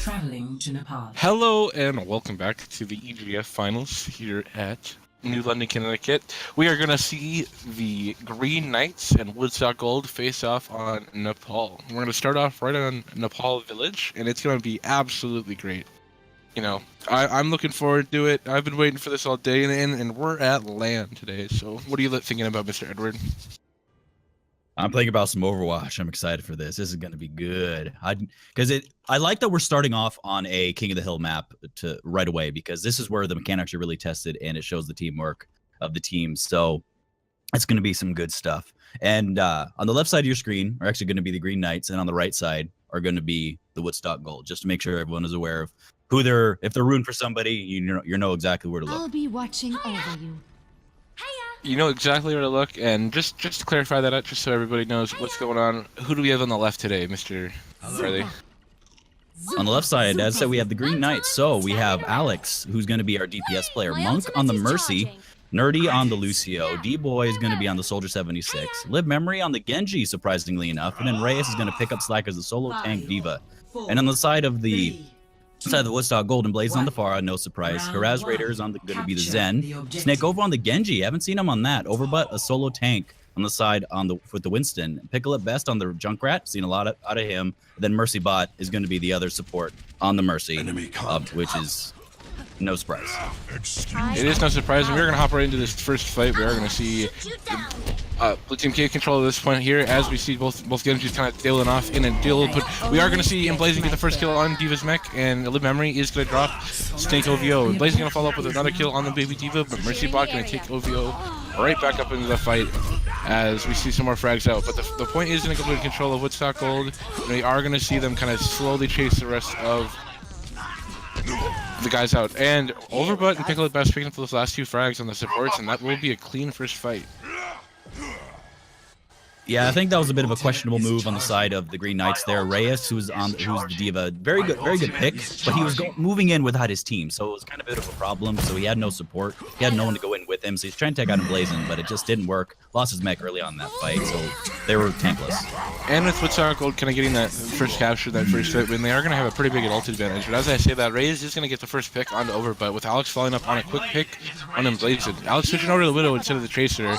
Traveling to Nepal. Hello and welcome back to the EGF finals here at New London, Connecticut. We are going to see the Green Knights and Woodstock Gold face off on Nepal. We're going to start off right on Nepal Village, and it's going to be absolutely great. You know, I'm looking forward to it. I've been waiting for this all day, and we're at land today. So what are you thinking about, Mr. Edward? I'm thinking about some Overwatch. I'm excited for this. This is going to be good. I like that we're starting off on a King of the Hill map right away, because this is where the mechanics are really tested and it shows the teamwork of the team. So it's going to be some good stuff. And on the left side of your screen are actually going to be the Green Knights, and on the right side are going to be the Woodstock Gold, just to make sure everyone is aware of who if they're rooting for somebody, you know exactly where to look. I'll be watching over you. You know exactly where to look, and just to clarify that out, just so everybody knows what's going on, who do we have on the left today, Mr. Farley? On the left side, as I said, we have the Green Knights. So we have Alex, who's going to be our DPS player, Monk on the Mercy, Nerdy on the Lucio, D-Boy is going to be on the Soldier 76, Live Memory on the Genji, surprisingly enough, and then Reyes is going to pick up slack as the solo tank diva. And on the side of the Woodstock Gold and Blaze on the Pharah, no surprise. Haraz Raider is going to be the Zen. Snake over on the Genji, haven't seen him on that. Overbutt, a solo tank on the side with the Winston. Pickle at Best on the Junkrat, seen a lot out of him. Then Mercy Bot is going to be the other support on the Mercy, which is no surprise. It is no surprise, and we're going to hop right into this first fight. We are going to see Blue Team K control at this point here, as we see both Genjis kind of tailing off in a deal. But we are going to see Emblazing get the first kill on Diva's mech, and Live Memory is going to drop Snake OVO. Emblazing going to follow up with another kill on the Baby Diva, but Mercy Bot going to take OVO right back up into the fight as we see some more frags out. But the point is going to go in control of Woodstock Gold, and we are going to see them kind of slowly chase the rest of the guys out. And Overbutt and Pickle at Best picking up those last two frags on the supports, and that will be a clean first fight. Yeah, I think that was a bit of a questionable move on the side of the Green Knights there. Reyes, who's the diva, very good pick, but he was moving in without his team, so it was kind of a bit of a problem. So he had no support, he had no one to go in with him, so he's trying to take out Emblazing, but it just didn't work. Lost his mech early on in that fight, so they were tankless. And with Woodstock Gold kind of getting that first capture, that first hit win, they are going to have a pretty big ult advantage. But as I say that, Reyes is going to get the first pick onto Overbutt, with Alex following up on a quick pick on Emblazing. Alex switching over to the Widow instead of the Tracer.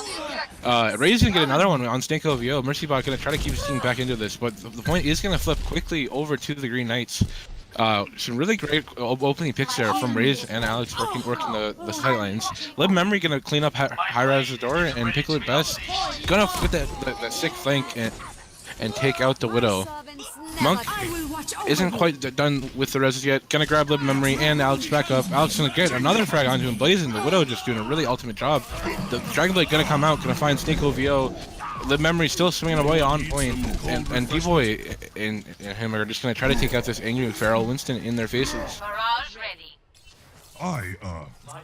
Reyes going to get another one on Snake OVO. Mercybot going to try to keep his team back into this, but the point is going to flip quickly over to the Green Knights. Some really great opening picks there from Reyes and Alex working the sight lines. Live Memory going to clean up High-Rise door, and Pickle at Best going to put that sick flank and take out the Widow. Monk isn't quite done with the res yet. Gonna grab Live Memory and Alex back up. Alex gonna get another frag onto him. Blazing, the Widow just doing a really ultimate job. The Dragon Blade gonna come out, gonna find Snake OVO. Live Memory still swinging away on point, and D-Boy and him are just gonna try to take out this angry Feral Winston in their faces.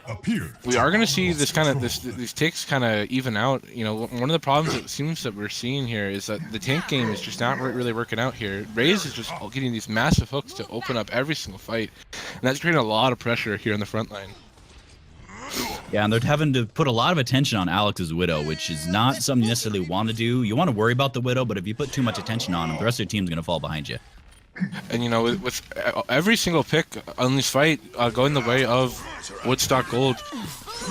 Appear. We are gonna see this these takes kind of even out. You know, one of the problems it seems that we're seeing here is that the tank game is just not really working out here. Reyes is just getting these massive hooks to open up every single fight, and that's creating a lot of pressure here in the front line. Yeah, and they're having to put a lot of attention on Alex's Widow, which is not something you necessarily want to do. You want to worry about the Widow, but if you put too much attention on him, the rest of your team's gonna fall behind you. And you know, with every single pick on this fight going the way of Woodstock Gold,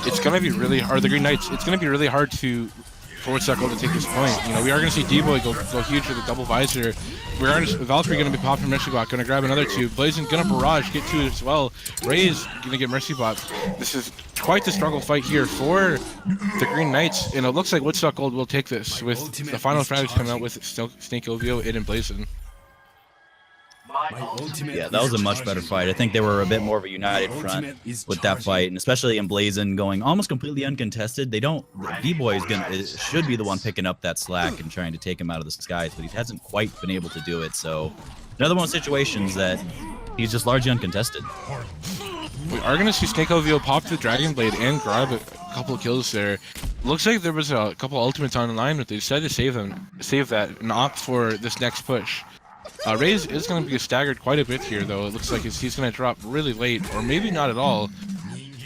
it's gonna be really hard. The Green Knights, it's gonna be really hard for Woodstock Gold to take this point. You know, we are gonna see D-Boy go huge with a double visor. Valkyrie gonna be popping Mercybot, gonna grab another two. Blazing gonna barrage, get two as well. Rey's gonna get Mercybot. This is quite the struggle fight here for the Green Knights, and it looks like Woodstock Gold will take this with the final frags coming out with Snake OVO and Blazing. Yeah, that was a much better fight. I think they were a bit more of a united front with that fight, and especially Emblazing going almost completely uncontested. D-Boy should be the one picking up that slack and trying to take him out of the skies, but he hasn't quite been able to do it. So another one of those situations that he's just largely uncontested. We are going to see Snake OVO pop the Dragon Blade and grab a couple of kills there. Looks like there was a couple ultimates on the line, but they decided to save that and opt for this next push. Reyes is going to be staggered quite a bit here, though. It looks like he's going to drop really late, or maybe not at all.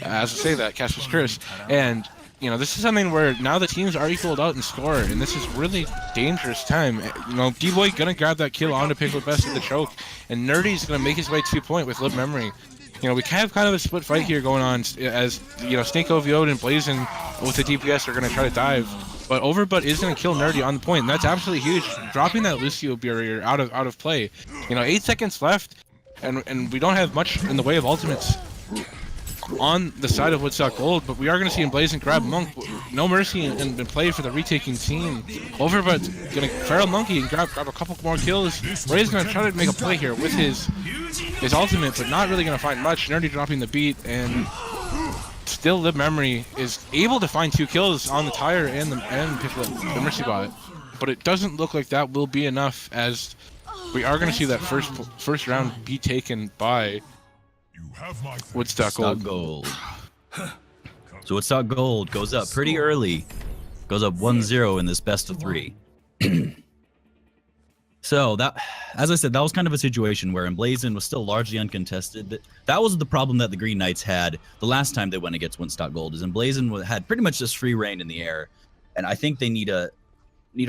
As I say that, Cassius Curse. And you know, this is something where now the teams are equaled out in score, and this is really dangerous time. You know, D-Boy gonna grab that kill onto Pickle Best in the choke, and Nerdy's gonna make his way 2 point with Lib Memory. You know, we have kind of a split fight here going on as, you know, Snake OVO and Blazin with the DPS are gonna try to dive. But Overbutt is gonna kill Nerdy on the point, and that's absolutely huge. Dropping that Lucio barrier out of play. You know, 8 seconds left, and we don't have much in the way of ultimates on the side of Woodstock Gold, but we are going to see Blazin grab Monk. No mercy in play for the retaking team. Overbutt's going to Feral Monkey and grab a couple more kills. Ray's going to try to make a play here with his ultimate, but not really going to find much. Nerdy dropping the beat, and still Lib Memory is able to find 2 kills on the tire and pick up the Mercy Bot. But it doesn't look like that will be enough, as we are going to see that first round be taken by Woodstock Gold. So Woodstock Gold goes up pretty early. Goes up 1-0 in this best of 3. So that, as I said, that was kind of a situation where Emblazon was still largely uncontested. That was the problem that the Green Knights had the last time they went against Woodstock Gold, is Emblazon had pretty much just free reign in the air, and I think they need to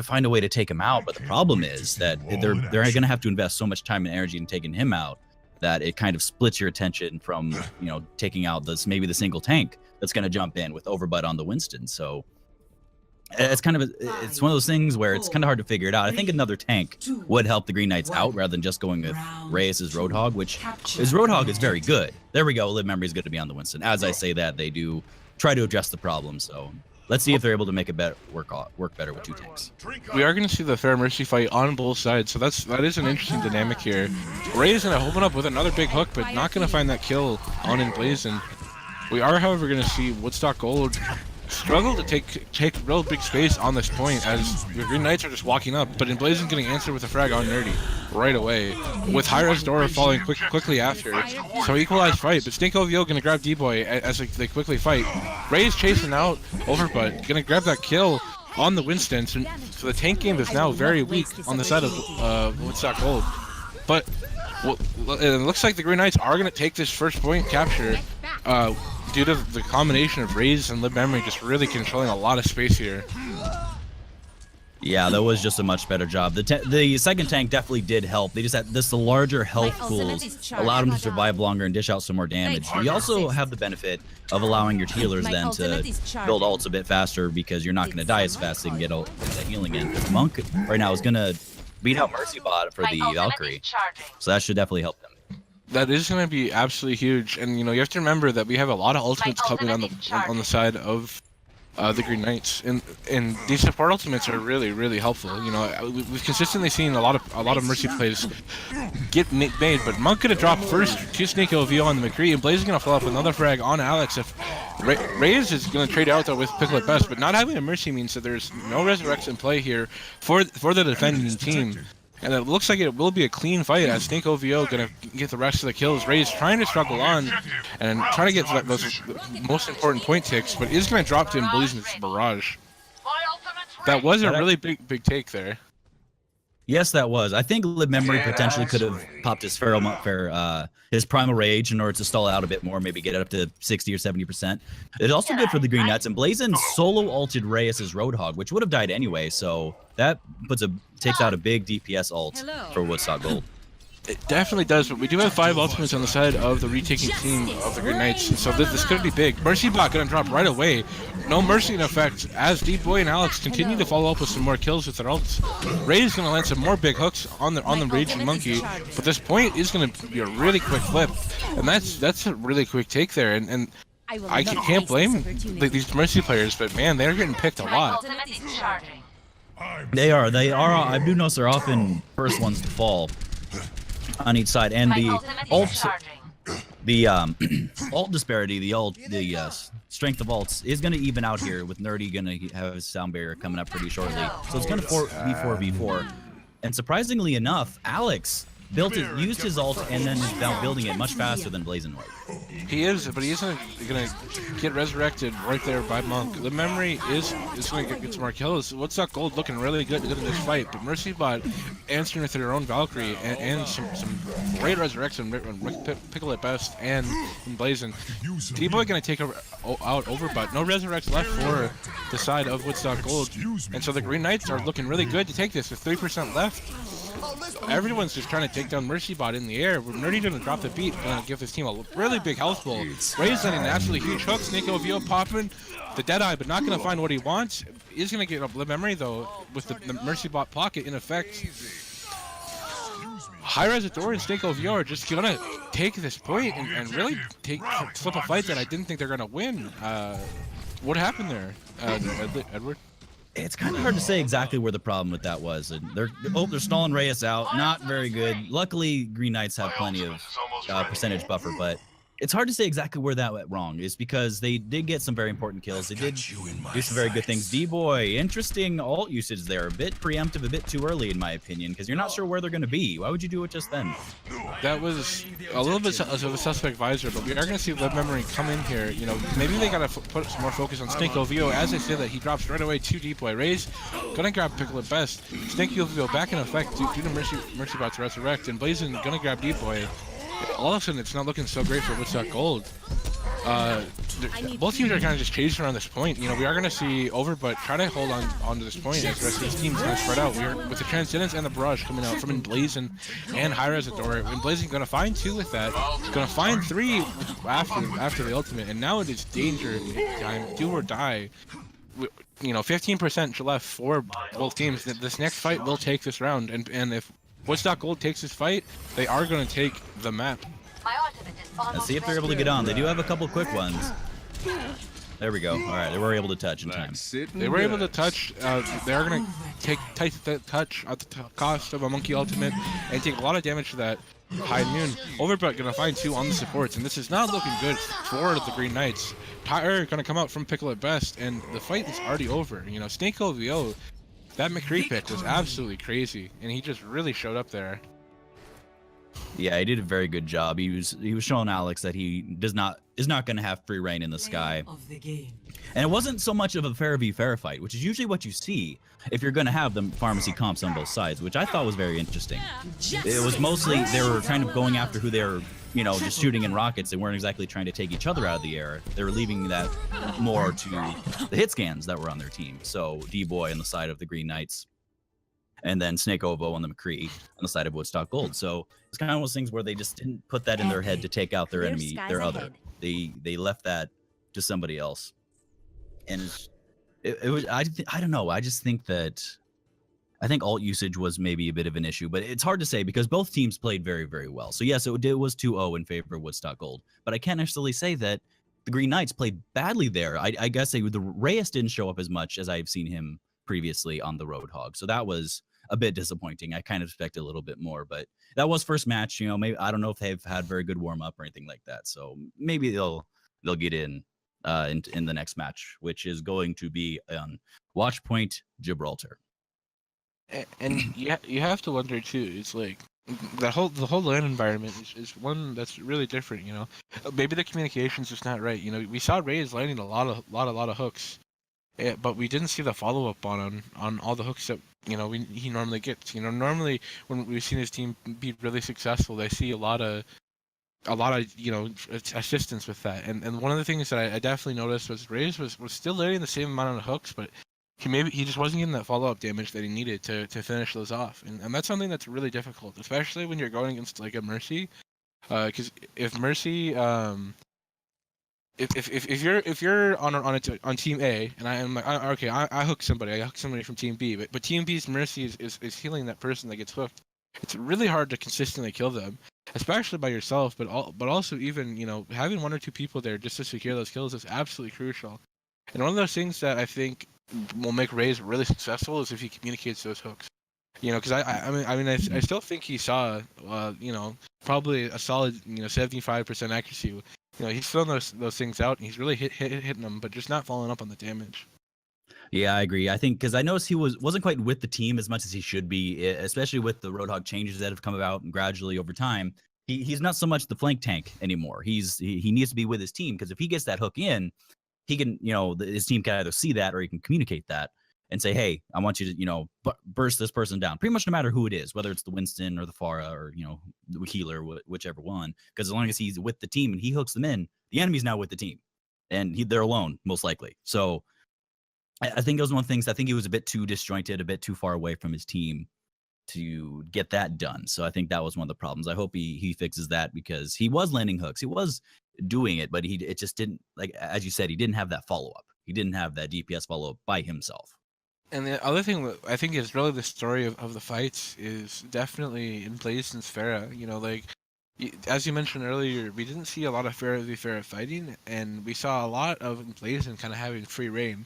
find a way to take him out. But the problem is that they're going to have to invest so much time and energy in taking him out that it kind of splits your attention from, you know, taking out maybe the single tank that's going to jump in with Overbutt on the Winston. So it's kind of it's one of those things where it's kind of hard to figure it out. I think another tank would help the Green Knights out rather than just going with Reyes' Roadhog, which his Roadhog is very good. There we go. Live Memory is going to be on the Winston. As I say that, they do try to address the problem. So let's see if they're able to make it work better with 2 tanks. We are going to see the fair mercy fight on both sides, so that is an interesting dynamic here. Ray is going to open up with another big hook, but not going to find that kill on Emblazon. We are, however, going to see Woodstock Gold struggle to take real big space on this point, as the Green Knights are just walking up, but Emblazon getting answered with a frag on Nerdy right away, with High-Res Dora falling quickly after. So equalized fight, but Snake OVO going to grab D-Boy as they quickly fight. Ray's chasing out Overbutt, going to grab that kill on the Winston, so the tank game is now very weak on the side of Woodstock Gold. But it looks like the Green Knights are going to take this first point capture due to the combination of Raze and Lib Memory just really controlling a lot of space here. Yeah, that was just a much better job. The second tank definitely did help. They just had the larger health pools allowed them to survive longer and dish out some more damage. You also have the benefit of allowing your healers then to build ults a bit faster, because you're not going to die as fast so you can get the healing in. Because Monk right now is going to beat out Mercy Bot for the Valkyrie, so that should definitely help them. That is going to be absolutely huge, and you know, you have to remember that we have a lot of ultimates coming on the side of the Green Knights, and these support ultimates are really helpful. You know, we've consistently seen a lot of mercy plays get made, but Monk gonna drop first to Snake OVO on the McCree, and Blaze is gonna follow up another frag on Alex. If Reyes is gonna trade out though with Pickle at best, but not having a mercy means that there's no resurrects in play here for the defending team. And it looks like it will be a clean fight, as Snake OVO gonna get the rest of the kills. Ray's trying to struggle on and trying to get those most important point ticks, but is gonna drop to Emblazon's barrage. That was a really big take there. Yes, that was. I think Lib Memory potentially could have popped his his Primal Rage in order to stall out a bit more, maybe get it up to 60 or 70%. It's also good for the Green Knights. And Blazin solo ulted Reyes' Roadhog, which would have died anyway, so that takes out a big DPS ult for Woodstock Gold. It definitely does, but we do have 5 ultimates on the side of the retaking team of the Green Knights, so this could be big. Mercy Bot gonna drop right away. No mercy in effect, as D-Boy and Alex continue to follow up with some more kills with their ults. Ray's gonna land some more big hooks on the Raging Monkey, but this point is gonna be a really quick flip, and that's a really quick take there. And I can't blame these mercy players, but man, they're getting picked a lot. They are. I do notice they're often first ones to fall on each side, and the ult disparity, the strength of ults is going to even out here, with Nerdy going to have his sound barrier coming up pretty shortly. So it's going to be 4v4. And surprisingly enough, Alex used his ult and then is now building it much faster than Blazing Wave. He is, but he isn't gonna get resurrected right there by Monk. The memory is gonna get some more kills. Woodstock Gold looking really good in this fight, but MercyBot answering with their own Valkyrie and some great resurrection Pickle at best and Blazing. D-Boy gonna take out over, but no resurrects left for the side of Woodstock Gold, and so the Green Knights are looking really good to take this with 3% left. Everyone's just trying to take down MercyBot in the air. Nerdy gonna drop the beat, gonna give his team a really big health pull. Ray's landing an absolutely huge hook. Snake OVO popping the Deadeye, but not gonna find what he wants. He's gonna get a memory though with the MercyBot pocket in effect. High-Res Adore and Snake OVO are just gonna take this point and really flip a fight that I didn't think they're gonna win. What happened there, Edward? It's kind of hard to say exactly where the problem with that was. And they're stalling Reyes out, not very good. Luckily, Green Knights have plenty of percentage buffer, but it's hard to say exactly where that went wrong. It's because they did get some very important kills. They did do some very good things. D-Boy, interesting ult usage there. A bit preemptive, a bit too early in my opinion, because you're not sure where they're going to be. Why would you do it just then? That was a little bit of a suspect visor, but we are going to see Live Memory come in here. You know, maybe they got to put some more focus on Snake OVO. As I say that, he drops right away to D-Boy. Ray's going to grab Pickle at best. Snake OVO back in effect due to MercyBot to resurrect, and Blazing going to grab D-Boy. All of a sudden, it's not looking so great for Woodstock Gold. Both teams are kind of just chasing around this point. You know, we are going to see Overbut try to hold on to this point as the rest of this team's going to spread out. With the Transcendence and the Barrage coming out from Blazing and High-Res Adore. And Blazing going to find 2 with that. Going to find 3 after the ultimate. And now it is danger time. Do or die. You know, 15% left for both teams. This next fight will take this round. And if Woodstock Gold takes this fight, they are going to take the map. Let's see if they're able to get on. They do have a couple quick ones. There we go. All right, they were able to touch in time. They were able to touch. They are going to take the touch at the cost of a Monkey Ultimate and take a lot of damage to that High Immune. Overbut going to find 2 on the supports, and this is not looking good for the Green Knights. Tyre going to come out from Pickle at best, and the fight is already over. You know, Snake OVO, that McCree pick was absolutely crazy, and he just really showed up there. Yeah, he did a very good job. He was showing Alex that he is not going to have free reign in the sky. And it wasn't so much of a fair v fair fight, which is usually what you see if you're going to have the pharmacy comps on both sides, which I thought was very interesting. It was mostly they were kind of going after who they're, you know, just shooting in rockets. They weren't exactly trying to take each other out of the air. They were leaving that more to the hit scans that were on their team. So D-Boy on the side of the Green Knights, and then Snake OVO on the McCree on the side of Woodstock Gold. So it's kind of one of those things where they just didn't put that in their head to take out their enemy, their other. They left that to somebody else. And it was I don't know. I just think that I think ult usage was maybe a bit of an issue, but it's hard to say because both teams played very, very well. So yes, it was 2-0 in favor of Woodstock Gold, but I can't necessarily say that the Green Knights played badly there. I guess the Reyes didn't show up as much as I've seen him previously on the Roadhog. So that was a bit disappointing. I kind of expected a little bit more, but that was first match. You know, maybe I don't know if they've had very good warm up or anything like that. So maybe they'll get in the next match, which is going to be on Watch Point Gibraltar. And you have to wonder too. It's like the whole LAN environment is one that's really different. You know, maybe the communication's just not right. You know, we saw Reyes landing a lot of hooks. Yeah, but we didn't see the follow-up on all the hooks that, you know, he normally gets. You know, normally when we've seen his team be really successful, they see a lot of you know, assistance with that. And one of the things that I definitely noticed was Reyes was still landing the same amount of hooks, but he just wasn't getting that follow-up damage that he needed to finish those off. And that's something that's really difficult, especially when you're going against like a Mercy, because if Mercy If you're on team A and I'm like, okay, I hook somebody from team B, but team B's Mercy is healing that person that gets hooked. It's really hard to consistently kill them, especially by yourself, but also even, you know, having 1 or 2 people there just to secure those kills is absolutely crucial. And one of those things that I think will make Reyes really successful is if he communicates those hooks. You know, because I still think he saw, you know, probably a solid, you know, 75% accuracy. You know, he's throwing those things out, and he's really hitting them, but just not following up on the damage. Yeah, I agree. I think because I noticed he wasn't quite with the team as much as he should be, especially with the Roadhog changes that have come about gradually over time. He's not so much the flank tank anymore. He needs to be with his team because if he gets that hook in, he can, his team can either see that or he can communicate that and say, hey, I want you to, burst this person down. Pretty much no matter who it is, whether it's the Winston or the Pharah or, the healer, whichever one. Because as long as he's with the team and he hooks them in, the enemy's now with the team. And they're alone, most likely. So I think it was one of the things, I think he was a bit too disjointed, a bit too far away from his team to get that done. So I think that was one of the problems. I hope he fixes that because he was landing hooks. He was doing it, but it just didn't, like, as you said, he didn't have that follow-up. He didn't have that DPS follow-up by himself. And the other thing that I think is really the story of the fights is definitely in Blazen's Pharah. As you mentioned earlier, we didn't see a lot of Pharah v Pharah fighting, and we saw a lot of Blazen kind of having free reign.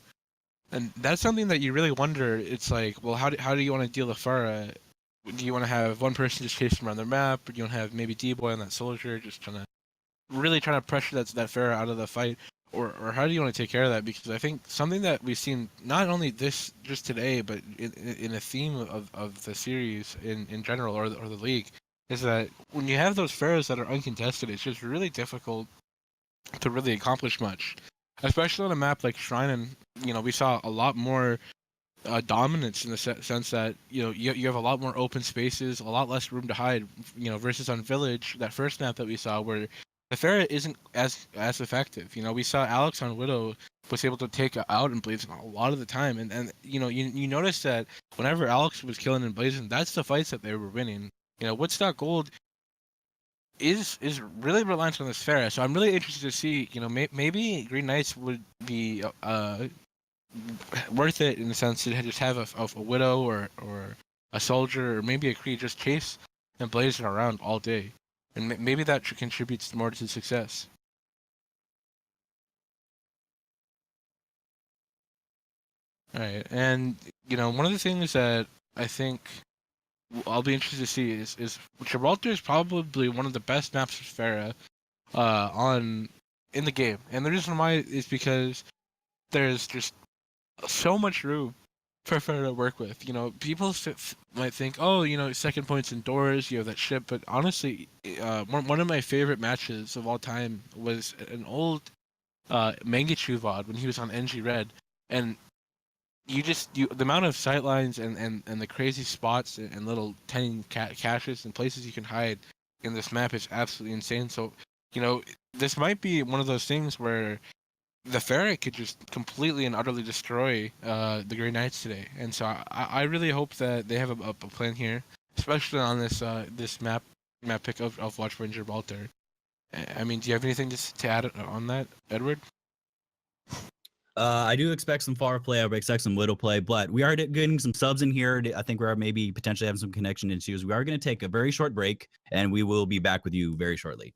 And that's something that you really wonder. It's like, well, how do you want to deal with Pharah? Do you want to have one person just chasing around the map, or do you want to have maybe D-Boy on that soldier just trying to pressure that Pharah out of the fight? Or how do you want to take care of that? Because I think something that we've seen, not only just today, but in a theme of the series in general, or the league, is that when you have those Pharaohs that are uncontested, it's just really difficult to really accomplish much. Especially on a map like Shrine, and we saw a lot more dominance in the sense that you have a lot more open spaces, a lot less room to hide. Versus on Village, that first map that we saw where the Pharah isn't as effective. We saw Alex on Widow was able to take out and Blazing a lot of the time, and you notice that whenever Alex was killing and Blazing, that's the fights that they were winning. Woodstock Gold is really reliant on this Pharah, so I'm really interested to see. Maybe Green Knights would be worth it in the sense to just have a Widow or a soldier or maybe a Kree just chase and Blazing around all day. And maybe that contributes more to success. All right, and one of the things that I think I'll be interested to see is Gibraltar is probably one of the best maps for Pharah in the game, and the reason why is because there's just so much room for Pharah to work with. People might think, oh, second points indoors, you have that ship, but honestly, one of my favorite matches of all time was an old Mangachu VOD when he was on NG Red, and the amount of sightlines and the crazy spots and little tending caches and places you can hide in this map is absolutely insane. So, this might be one of those things where the Pharah could just completely and utterly destroy the Grey Knights today, and so I really hope that they have a plan here, especially on this map pick of Watchpoint Gibraltar. I mean, do you have anything to add on that, Edward? I do expect some Pharah play. I expect some Widow play, but we are getting some subs in here. I think we're maybe potentially having some connection issues. We are going to take a very short break, and we will be back with you very shortly.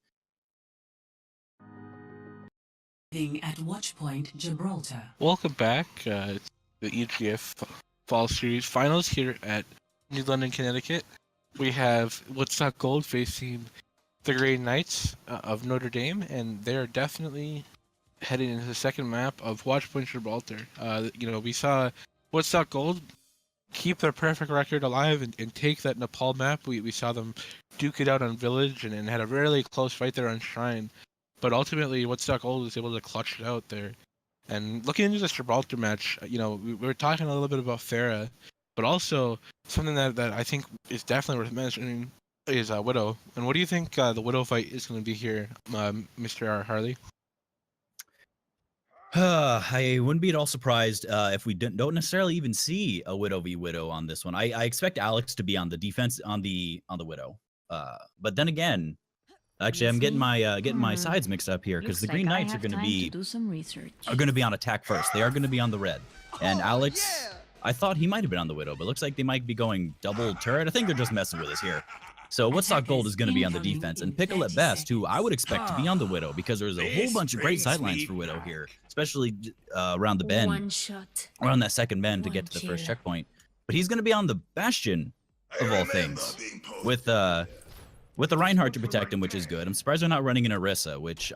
At Watchpoint Gibraltar. Welcome back to the EGF Fall Series Finals here at New London, Connecticut. We have Woodstock Gold facing the Grey Knights of Notre Dame, and they're definitely heading into the second map of Watchpoint Gibraltar. We saw Woodstock Gold keep their perfect record alive and take that Nepal map. We saw them duke it out on Village and had a really close fight there on Shrine. But ultimately, Woodstock Gold was able to clutch it out there. And looking into this Gibraltar match, we were talking a little bit about Pharah, but also something that I think is definitely worth mentioning is Widow. And what do you think the Widow fight is going to be here, Mr. Harley? I wouldn't be at all surprised if we don't necessarily even see a Widow v Widow on this one. I expect Alex to be on the defense on the Widow. But then again, actually, I'm getting my sides mixed up here because the Green Knights are going to be on attack first. They are going to be on the red, and Alex, I thought he might have been on the Widow, but looks like they might be going double turret. I think they're just messing with us here. So Woodstock Gold is going to be on the defense, and Pickle at best, who I would expect to be on the Widow because there's a whole bunch of great sightlines for Widow here, especially around the bend, around that second bend to get to the first checkpoint. But he's going to be on the Bastion of all things, with with the Reinhardt to protect him, which is good. I'm surprised they're not running an Orisa, which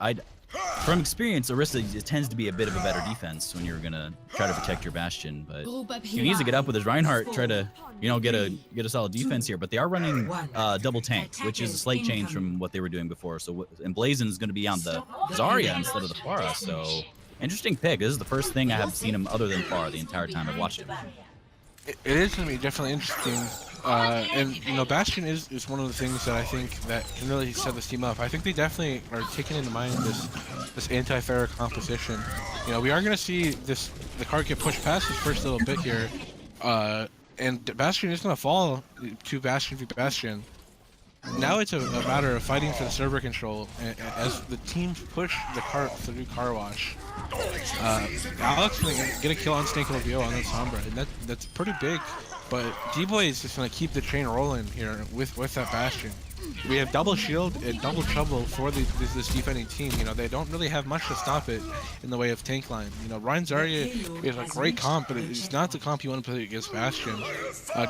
from experience, Orisa tends to be a bit of a better defense when you're gonna try to protect your Bastion. But he needs to get up with his Reinhardt, try to get a solid defense here. But they are running double tank, which is a slight change from what they were doing before. So Emblazon is going to be on the Zarya instead of the Pharah. So interesting pick. This is the first thing I have seen him other than Pharah the entire time I've watched him. It is going to be definitely interesting. And Bastion is one of the things that I think that can really set this team up. I think they definitely are taking into mind this anti-Pharah composition. We are going to see the card get pushed past this first little bit here, and Bastion is going to fall to Bastion v Bastion. Now it's a matter of fighting for the server control as the teams push the cart through car wash. Alex is going to get a kill on Snake OVO on that Sombra, and that's pretty big. But D-Boy is just going to keep the train rolling here with that Bastion. We have double shield and double trouble for this defending team. They don't really have much to stop it in the way of tank line. Ryan Zarya is a great comp, but it's not the comp you want to play against Bastion.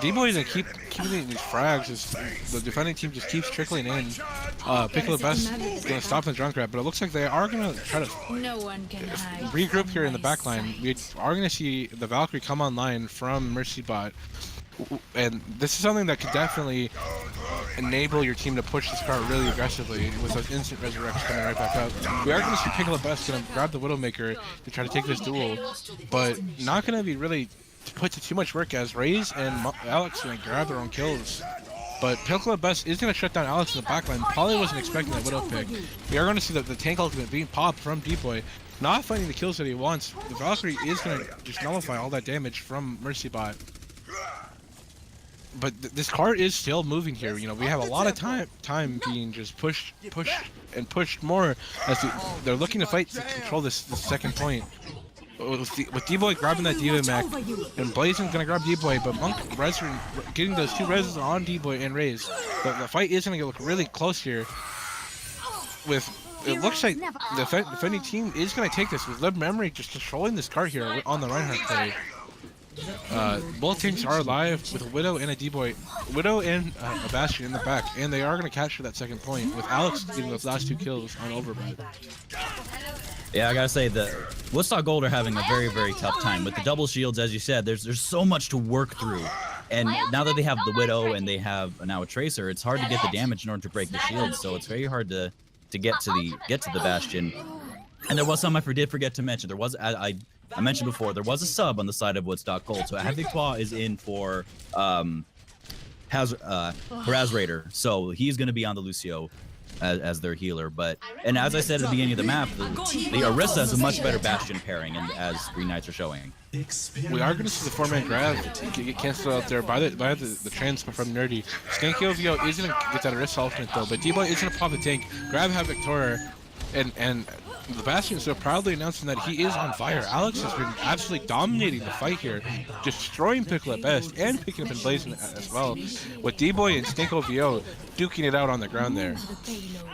D-Boy is going to keep keeping these frags as the defending team just keeps trickling in. Piccolo Best is going to stop the Junkrat, but it looks like they are going to try to regroup here in the back line. We are going to see the Valkyrie come online from Mercy Bot. And this is something that could definitely enable your team to push this card really aggressively with those instant resurrects coming right back up. We are going to see Piccolo Best going to grab the Widowmaker to try to take this duel, but not going to be really put to too much work as Raze and Alex are going to grab their own kills. But Piccolo Best is going to shut down Alex in the backline. Probably wasn't expecting that Widow pick. We are going to see the tank ultimate being popped from D-Boy, not finding the kills that he wants. The Valkyrie is going to just nullify all that damage from Mercy Bot. But this card is still moving here. We have a lot of time being just pushed more as they're looking to fight to control this second point. With D-Boy grabbing that D.Va mech, and Blazon's gonna grab D-Boy, but Monk getting those two reses on D-Boy and Raze. The fight is gonna look really close here. It looks like the defending team is gonna take this with Lib Memory just controlling this card here on the Reinhardt play. Both teams are alive with a Widow and a D-Boy. Widow and a Bastion in the back, and they are going to capture that second point with Alex getting those last two kills on Overwatch. Yeah, I gotta say, the Woodstock Gold are having a very, very tough time. With the double shields, as you said, there's so much to work through. And now that they have the Widow and they have now a Tracer, it's hard to get the damage in order to break the shields, so it's very hard to get to the Bastion. And there was something I did forget to mention. There was I mentioned before, there was a sub on the side of Woodstock Gold. So Havicqua is in for Raz Raider. So he's going to be on the Lucio as their healer. And as I said at the beginning of the map, the Orisa is a much better Bastion pairing, and as Green Knights are showing. We are going to see the 4-man grab get canceled out there by the transfer from Nerdy. Snake OVO is going to get that Orisa ultimate though, but D-Boy is going to pop the tank, grab Havicqua, and the Bastion so proudly announcing that he is on fire. Alex has been absolutely dominating the fight here, destroying Piccolo at best and picking up Emblazon as well, with D-Boy and Snake OVO duking it out on the ground there.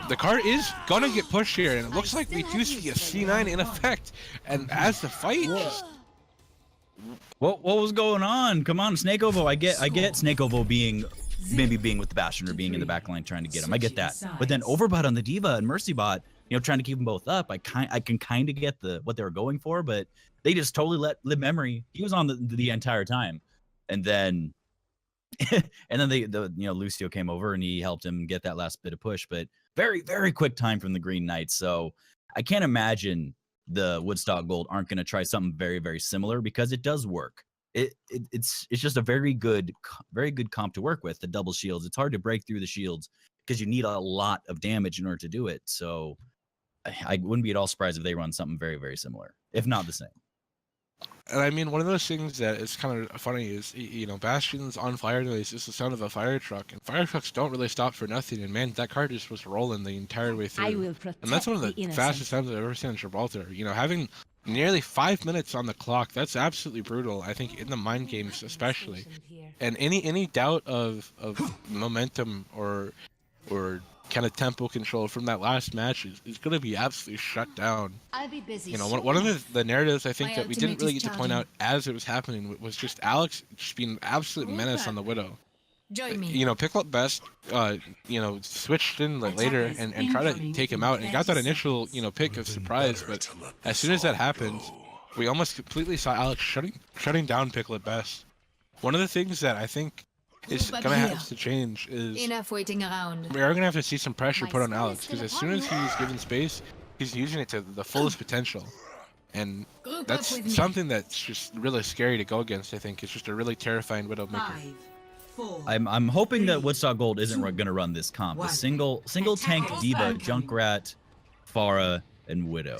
The card is gonna get pushed here, and it looks like we do see a C9 in effect. And as the fight just... What was going on? Come on, Snake OVO. I get Snake OVO being with the Bastion or being in the backline trying to get him. I get that. But then Overbot on the D.Va and Mercy Bot, trying to keep them both up. I can kind of get what they were going for, but they just totally let Lib Memory. He was on the entire time, and then Lucio came over and he helped him get that last bit of push. But very, very quick time from the Green Knights. So I can't imagine the Woodstock Gold aren't going to try something very, very similar, because it does work. It's just a very good comp to work with. The double shields. It's hard to break through the shields because you need a lot of damage in order to do it. So I wouldn't be at all surprised if they run something very, very similar, if not the same. And I mean, one of those things that is kind of funny is, Bastion's on fire today is just the sound of a fire truck. And fire trucks don't really stop for nothing. And man, that car just was rolling the entire way through. And that's one of the fastest times I've ever seen in Gibraltar. Having nearly 5 minutes on the clock, that's absolutely brutal, I think, in the mind games especially. And any doubt of momentum or kind of tempo control from that last match is going to be absolutely shut down. I'll be busy. One of the narratives I think that we didn't really get to point out as it was happening was just Alex just being an absolute menace on the Widow. Join me. you know, pick up best, you know, switched in like later and try to take him out and got that initial, you know, pick of surprise. But as soon as that happened, we almost completely saw Alex shutting down Pickle at best. One of the things that I think is gonna have to change is Enough waiting around. we are gonna have to see some pressure put on Alex, because as soon as he's given space, he's using it to the fullest potential. And that's something that's just really scary to go against. I think it's just a really terrifying Widowmaker. 5, 4. I'm hoping that Woodstock Gold isn't going to run this comp. A single tank D.Va, Junkrat, Pharah, and Widow.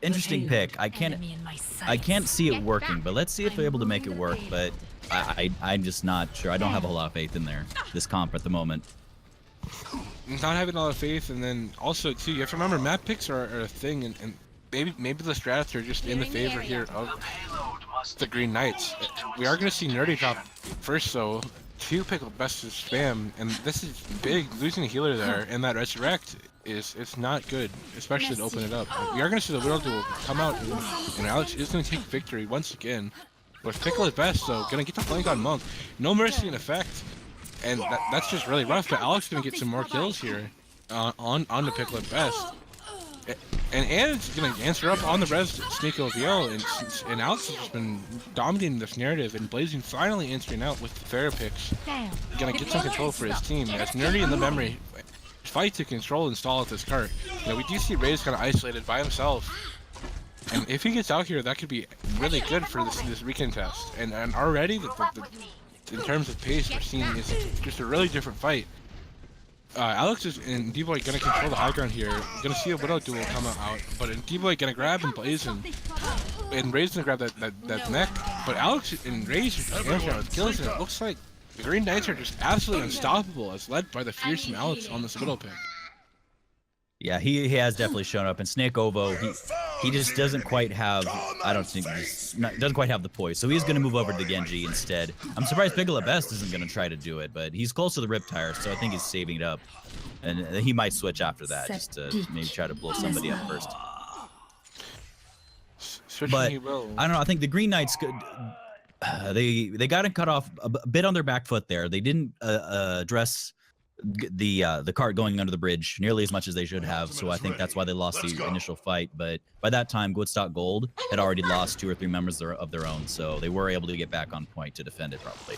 Interesting pick. I can't see it working, but let's see if they're able to make it work. But I'm just not sure. I don't have a lot of faith in this comp at the moment. Not having a lot of faith, and then also too, you have to remember map picks are a thing, and maybe the strats are just in the favor here of the Green Knights. We are going to see Nerdy drop first, though. 2 Pickle best is spam, and this is big. Losing a healer there, and that resurrect it's not good, especially to open it up. We are going to see the Widow duel come out, and Alex is going to take victory once again. With Pickle at best, though, going to get the flank on Monk. No Mercy in effect, and that's just really rough. But Alex going to get some more kills here on the Pickle at best. And Anne's gonna answer up on the res sneak OVO, and Alex has just been dominating this narrative, and Blazing finally answering out with the Pharah picks. Gonna get some control for his team. As Nerdy in the memory fight to control and stall at this cart. You know, we do see Ray's kind of isolated by himself, and if he gets out here, that could be really good for this weekend test. And already, in terms of pace, we're seeing is just a really different fight. Alex and D-Boy gonna control the high ground here. Gonna see a Widow duel come out, but D-Boy gonna grab and Blazing, and Ray's gonna grab that mech. But Alex and Ray's just answering out with kills, and it looks like the Green Knights are just absolutely unstoppable, as led by the fearsome Alex on this Widow pick. Yeah, he has definitely shown up, and Snake Ovo, he just doesn't quite have, I don't think, doesn't quite have the poise, so he's going to move over to the Genji instead. I'm surprised Pickle at best isn't going to try to do it, but he's close to the Riptire, so I think he's saving it up, and he might switch after that, just to maybe try to blow somebody up first. But, I don't know, I think the Green Knights could, they got it cut off a bit on their back foot there. They didn't address the cart going under the bridge nearly as much as they should have, so I think that's why they lost the initial fight. But by that time, Woodstock Gold had already lost 2 or 3 members of their own, so they were able to get back on point to defend it properly.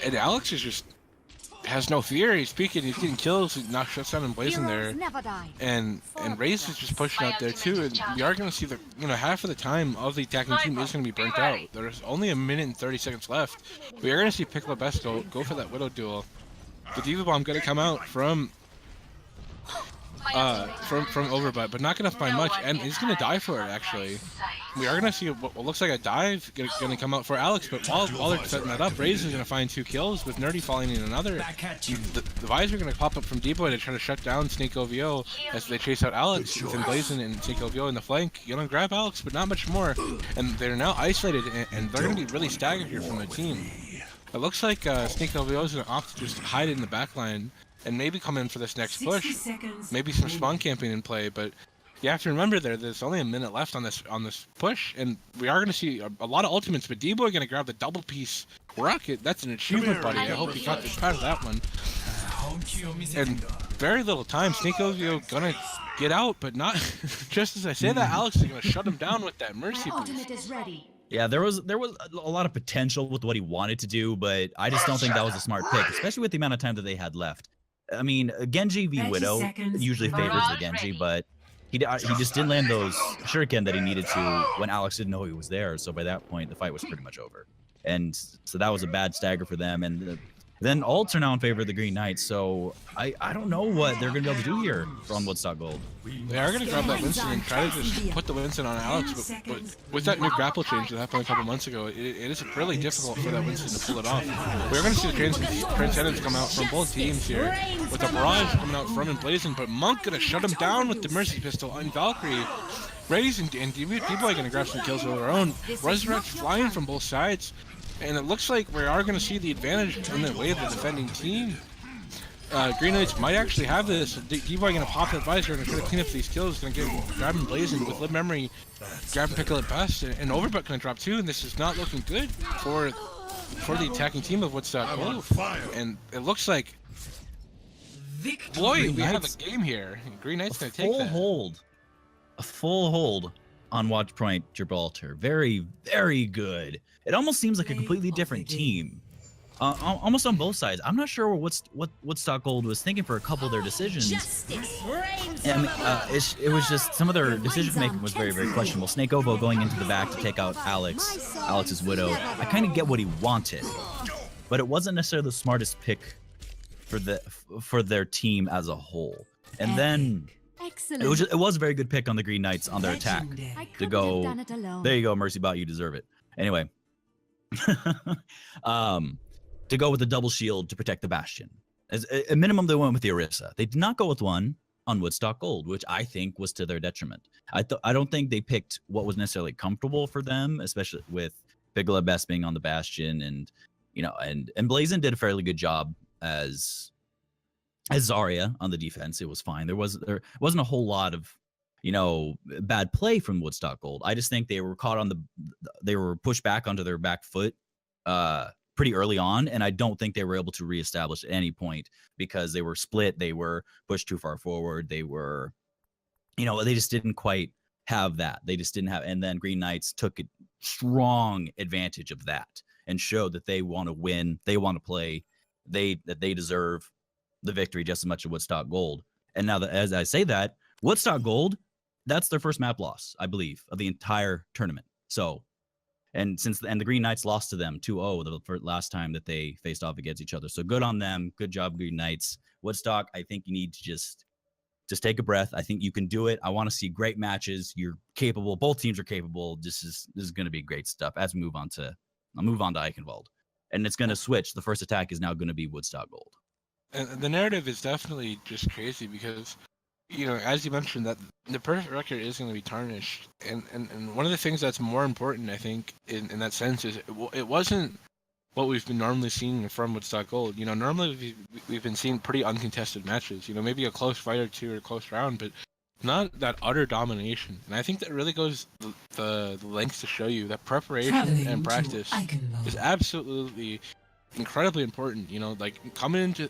And Alex is just has no fear. He's peeking, he's getting kills, he knocks shuts down and Blazing there, and Raze is just pushing out there too. And we are going to see half of the time of the attacking team is going to be burnt out. There's only 1 minute and 30 seconds left. We are going to see Piccolo Best go for that Widow duel. The D.Va Bomb gonna come out from Overbutt, but not gonna find much, and he's gonna die for it. Actually, we are gonna see what looks like a dive gonna come out for Alex, but while they're setting that up, Raze is gonna find 2 kills with Nerdy falling in another. The Visor gonna pop up from D-Boy to try to shut down Snake OVO as they chase out Alex. With Blazing and Snake OVO in the flank, gonna grab Alex, but not much more, and they're now isolated, and they're gonna be really staggered here from the team. It looks like Snake OVO is going to opt to just hide in the backline and maybe come in for this next push. Maybe some spawn camping in play, but you have to remember there's only 1 minute left on this push, and we are going to see a lot of ultimates, but D-Boy going to grab the double piece rocket. That's an achievement, buddy. I hope you got this part of that one. And very little time. Snake OVO going to get out, but not just as I say that, Alex is going to shut him down with that Mercy boost. Yeah, there was a lot of potential with what he wanted to do, but I just don't think that was a smart pick, especially with the amount of time that they had left. I mean, Genji v Widow usually favors the Genji, but he just didn't land those shuriken that he needed to when Alex didn't know he was there. So by that point, the fight was pretty much over, and so that was a bad stagger for them. And then ults are now in favor of the Green Knights, so I don't know what they're going to be able to do here on Woodstock Gold. They are going to grab that Winston and try to just put the Winston on Alex, but with that new grapple change that happened a couple months ago, it is really difficult for that Winston to pull it off. We're going to see the Transcendence come out from both teams here, with the Barrage coming out from and Blazing, but Monk going to shut him down with the Mercy Pistol on Valkyrie. Raze and D-Boy going to grab some kills of their own. Resurrect flying from both sides. And it looks like we are going to see the advantage in the way of the defending team. Green Knights might actually have this. D-Boy going to pop that Visor and try to clean up these kills. Going to grab him Blazing with Live Memory, grab Pickle at best, and Overbutt going to drop too. And this is not looking good for for the attacking team of Woodstock Gold. And it looks like, Victory. boy, we have Knights- a game here. Green Knight's A going to take full that. hold. A full hold on Watchpoint Gibraltar. Very, very good. It almost seems like a completely different team. Almost on both sides. I'm not sure what Woodstock Gold was thinking for a couple of their decisions. And it was just some of their decision making was very, very questionable. Snake Ovo going into the back to take out Alex's Widow. I kind of get what he wanted, but it wasn't necessarily the smartest pick for their team as a whole. And then it was a very good pick on the Green Knights on their attack to go. There you go, Mercy Bot, you deserve it. Anyway, to go with the double shield to protect the Bastion. As a minimum, they went with the Orisa. They did not go with one on Woodstock Gold, which I think was to their detriment. I don't think they picked what was necessarily comfortable for them, especially with Bigla Best being on the Bastion, and and Blazin did a fairly good job as Zarya on the defense. It was fine. There wasn't a whole lot of bad play from Woodstock Gold. I just think they were they were pushed back onto their back foot pretty early on, and I don't think they were able to reestablish at any point because they were split. They were pushed too far forward. They were, they just didn't quite have that. They just didn't have, and then Green Knights took a strong advantage of that and showed that they want to win. They want to play. That they deserve the victory just as much as Woodstock Gold. And now that, as I say that, Woodstock Gold, that's their first map loss, I believe, of the entire tournament. So, and the Green Knights lost to them 2-0 the last time that they faced off against each other. So good on them. Good job, Green Knights. Woodstock, I think you need to just take a breath. I think you can do it. I want to see great matches. You're capable. Both teams are capable. This is going to be great stuff. As we move on to Eichenwald. And it's going to switch. The first attack is now going to be Woodstock Gold. And the narrative is definitely just crazy because, as you mentioned, that the perfect record is going to be tarnished. And one of the things that's more important, I think, in that sense is it wasn't what we've been normally seeing from Woodstock Gold. Normally we've been seeing pretty uncontested matches. Maybe a close fight or two or a close round, but not that utter domination. And I think that really goes the lengths to show you that preparation and practice is absolutely incredibly important. Like coming into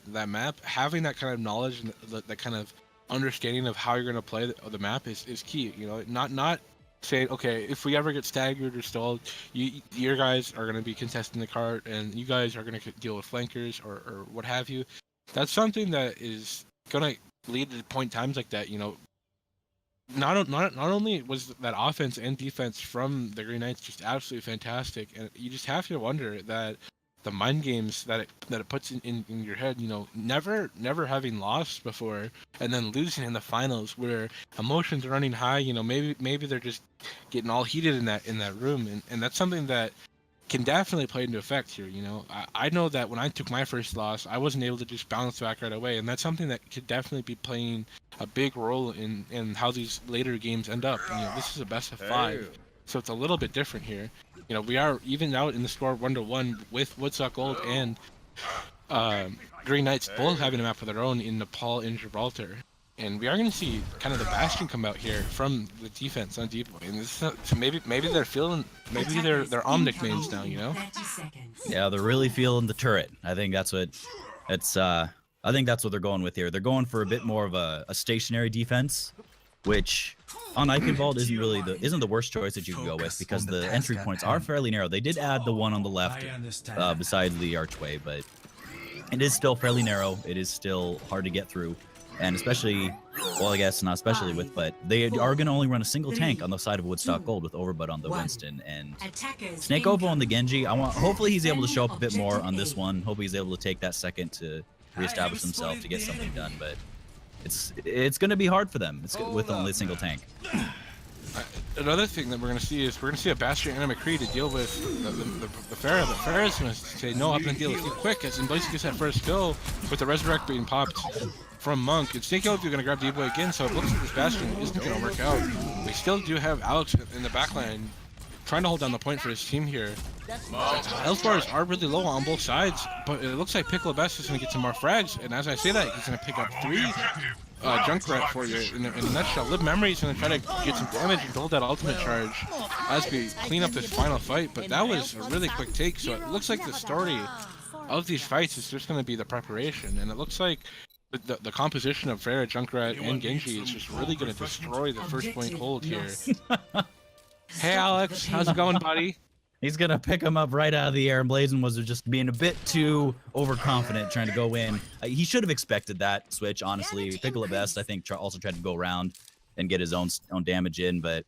that map, having that kind of knowledge and that kind of understanding of how you're going to play the map is key. Not saying, okay, if we ever get staggered or stalled, your guys are going to be contesting the cart and you guys are going to deal with flankers or what have you. That's something that is going to lead to point times like that. Not only was that offense and defense from the Green Knights just absolutely fantastic, and you just have to wonder that the mind games that it puts in your head, never having lost before and then losing in the finals where emotions are running high, maybe they're just getting all heated in that room, and that's something that can definitely play into effect here. I know that when I took my first loss, I wasn't able to just bounce back right away, and that's something that could definitely be playing a big role in how these later games end up. This is a best of 5. So it's a little bit different here. We are even out in the score 1-1 with Woodstock Gold and Green Knights both having a map of their own in Nepal and Gibraltar. And we are going to see kind of the Bastion come out here from the defense on deep. And this is, so maybe they're feeling, maybe they're Omnic mains now, 30 seconds. Yeah, they're really feeling the turret. I think that's what they're going with here. They're going for a bit more of a stationary defense, which on Eichenwald isn't the worst choice that you can go with because the entry points are fairly narrow. They did add the one on the left beside the archway, but it is still fairly narrow. It is still hard to get through, and especially, well, I guess not especially with, but they are going to only run a single tank on the side of Woodstock Gold with Overbud on the Winston and Snake Ovo on the Genji. Hopefully he's able to show up a bit more on this one. Hopefully he's able to take that second to reestablish himself to get something done, but it's going to be hard for them. It's with only a single tank. Another thing that we're going to see is a Bastion and a McCree to deal with the Pharah. But Pharah's going to say, no, I'm going to deal with you quick, as Blaze gets that first kill with the Resurrect being popped from Monk. And Snake Elf, you're going to grab D-Boy again, so it looks like this Bastion isn't going to work out. We still do have Alex in the backline trying to hold down the point for his team here. Health bars are really low on both sides, but it looks like Piccolo Best is going to get some more frags, and as I say that, he's going to pick up 3. Junkrat for you in a nutshell. Live Memory's gonna try to get some damage and build that ultimate charge as we clean up this final fight, but that was a really quick take, so it looks like the story of these fights is just gonna be the preparation, and it looks like the composition of Pharah, Junkrat, and Genji is just really gonna destroy the first point hold here. Hey Alex, how's it going, buddy? He's gonna pick him up right out of the air, and Blazin was just being a bit too overconfident, trying to go in. He should have expected that switch, honestly. Pickle at best, I think, also tried to go around and get his own damage in, but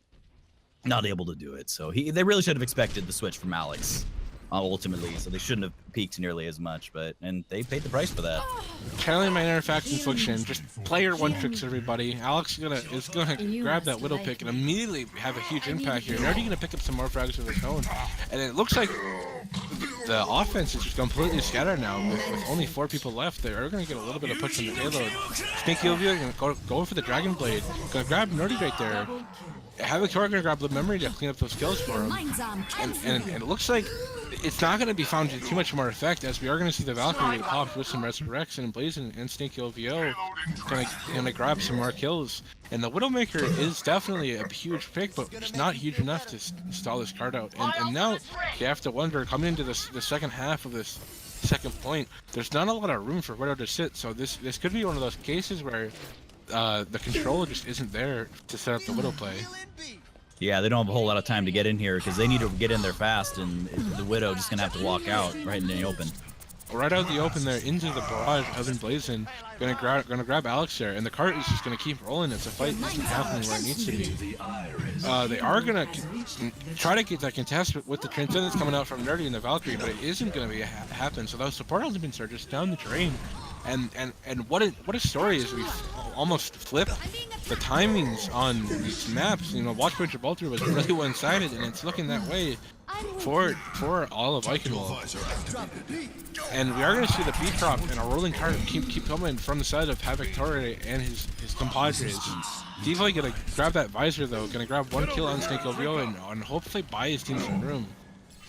not able to do it. So they really should have expected the switch from Alex, ultimately. So they shouldn't have peaked nearly as much, and they paid the price for that. Channeling my inner fact infliction, just player one tricks everybody. Alex is gonna grab that Widow pick and immediately have a huge impact here. They're already gonna pick up some more frags of his own, and it looks like the offense is just completely scattered now. With only 4 people left, they're gonna get a little bit of push from the payload. Sneaky Ovia gonna go for the Dragon Blade, gonna grab Nerdy right there. Havoc gonna grab the memory to clean up those kills for him, and it looks like it's not going to be found to too much more effect, as we are going to see the Valkyrie pop with some Resurrects, and Blazin and Sneaky OVO gonna grab some more kills. And the Widowmaker is definitely a huge pick, but it's not huge enough to stall this card out. And now you have to wonder, coming into the second half of this second point, there's not a lot of room for Widow to sit, so this could be one of those cases where the control just isn't there to set up the Widow play. Yeah, they don't have a whole lot of time to get in here because they need to get in there fast, and the Widow just gonna have to walk out right in the open. Right out the open there into the barrage of Blazin, gonna grab Alex there, and the cart is just gonna keep rolling as the fight isn't happening where it needs to be. They are gonna try to get that contest with the Transcendence coming out from Nerdy and the Valkyrie, but it isn't gonna be happen. So those support elements are just down the drain. And what a story is we almost flip the timings on these maps. You know, Watchpoint Gibraltar was really one-sided, and it's looking that way for all of Eichenwald. And we are going to see the beat drop and a rolling card keep coming from the side of Havoc Torre and his compadres. Devoy gonna grab that visor though, gonna grab 1 kill on Snake OVO and hopefully buy his team some room.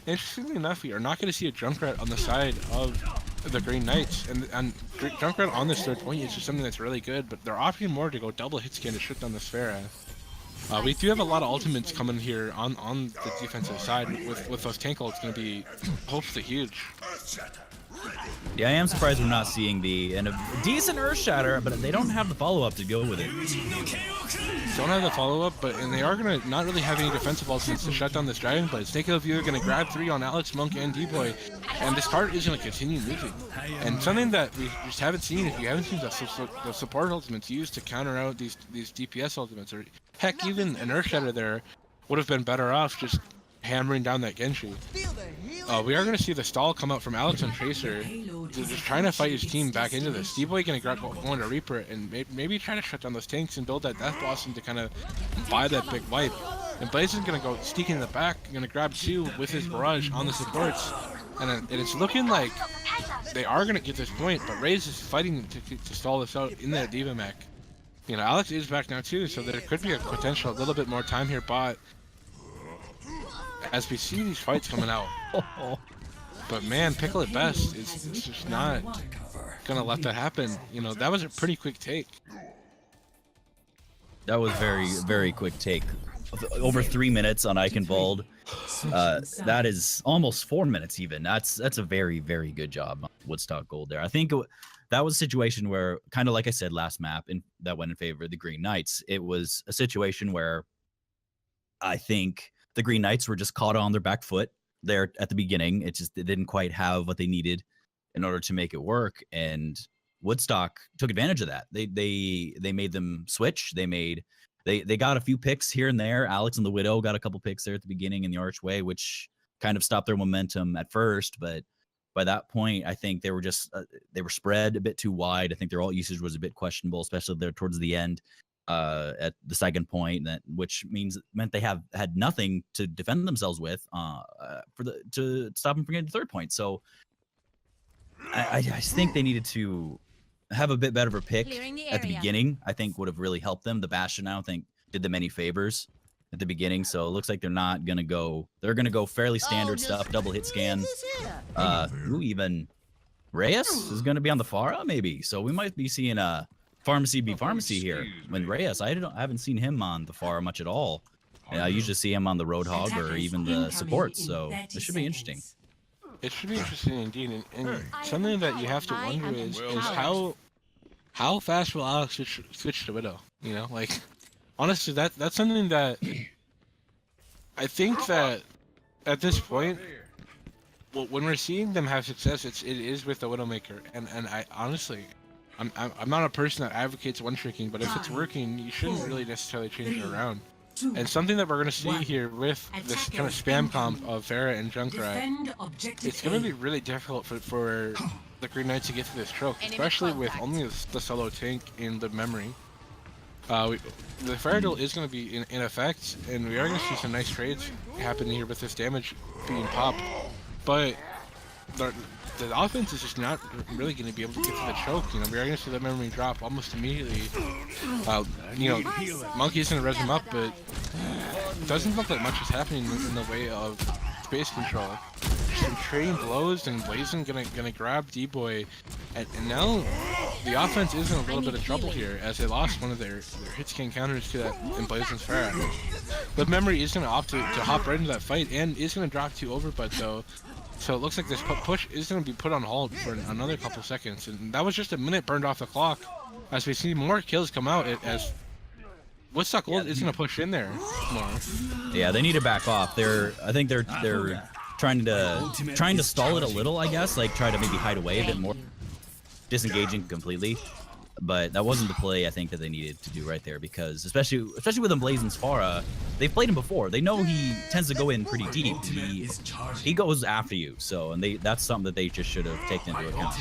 Interestingly enough, we are not going to see a Junkrat on the side of the Green Knights, and Junkrat on this third point is just something that's really good, but they're opting more to go double hit scan to shut down the Sphera. We do have a lot of ultimates coming here on the defensive side. With those tank ults, going to be hopefully huge. Yeah, I am surprised we're not seeing a decent Earth Shatter, but they don't have the follow-up to go with it. Don't have the follow-up, and they are going to not really have any defensive ultimates to shut down this Dragon Blade. Snake of you are going to grab 3 on Alex, Monk, and D-Boy, and this card is going to continue moving. And something that we just haven't seen, if you haven't seen the support ultimates used to counter out these DPS ultimates, or heck, even an Earth Shatter there would have been better off just hammering down that Genji. We are going to see the stall come out from Alex and Tracer, just trying to fight his team back into this. D-Boy going to go into Reaper and maybe try to shut down those tanks and build that Death Blossom to kind of buy that big wipe. And Blaze is going to go sneak in the back, going to grab 2 with his barrage on the supports. And it's looking like they are going to get this point, but Raze is fighting to stall this out in that D.Va mech. You know, Alex is back now too, so there could be a potential a little bit more time here bot as we see these fights coming out. But man, Pickle at best is just not gonna let that happen. You know, that was a pretty quick take. That was very, very quick take. Over 3 minutes on Eichenwald. That is almost 4 minutes even. That's a very, very good job on Woodstock Gold there. I think that was a situation where, kind of like I said last map, that went in favor of the Green Knights. It was a situation where I think the Green Knights were just caught on their back foot there at the beginning. They didn't quite have what they needed in order to make it work, and Woodstock took advantage of that. They made them switch. They got a few picks here and there. Alex and the Widow got a couple picks there at the beginning in the Archway, which kind of stopped their momentum at first, but by that point, I think they were spread a bit too wide. I think their ult usage was a bit questionable, especially there towards the end. At the second point, which meant they had nothing to defend themselves with to stop them from getting the third point. So I think they needed to have a bit better of a pick at the beginning. I think would have really helped them. The Bastion, I don't think, did them any favors at the beginning. So it looks like they're not gonna go. They're gonna go fairly standard stuff, double hit scan. Even Reyes is gonna be on the Pharah maybe. So we might be seeing a Pharmacy be Pharmacy here. When Reyes, I haven't seen him on the far much at all. And I usually see him on the Roadhog or even the supports, so this should be interesting. It should be interesting indeed, and something that you have to wonder is how fast will Alex switch to Widow? You know, like honestly, that's something that I think that at this point, when we're seeing them have success, it is with the Widowmaker, and I honestly, I'm not a person that advocates one-tricking, but if it's working, you shouldn't really necessarily change it around. And something that we're going to see here with this kind of spam comp of Pharah and Junkrat, it's going to be really difficult for the Green Knights to get through this choke, especially with only the solo tank in the memory. The Pharah duel is going to be in effect, and we are going to see some nice trades happening here with this damage being popped, but the offense is just not really going to be able to get to the choke. You know, we are going to see that memory drop almost immediately. You know, Monkey's going to res him up, but it doesn't look like much is happening in the way of space control. Some trading blows, and Blazin gonna grab D-Boy, and now the offense is in a little bit of trouble here as they lost one of their hit-scan counters to that in Blazin's Pharah. But Memory is going to opt to hop right into that fight and is going to drop 2 Overbutt though. So it looks like this push is going to be put on hold for another couple seconds, and that was just a minute burned off the clock as we see more kills come out as Woodstock Gold is going to push in there more. Yeah, they need to back off. I think they're trying to stall it a little, I guess, like try to maybe hide away a bit more, disengaging completely. But that wasn't the play I think that they needed to do right there, because especially with Blazon's Pharah, they've played him before. They know he tends to go in pretty deep. He goes after you, so that's something that they just should have taken into account.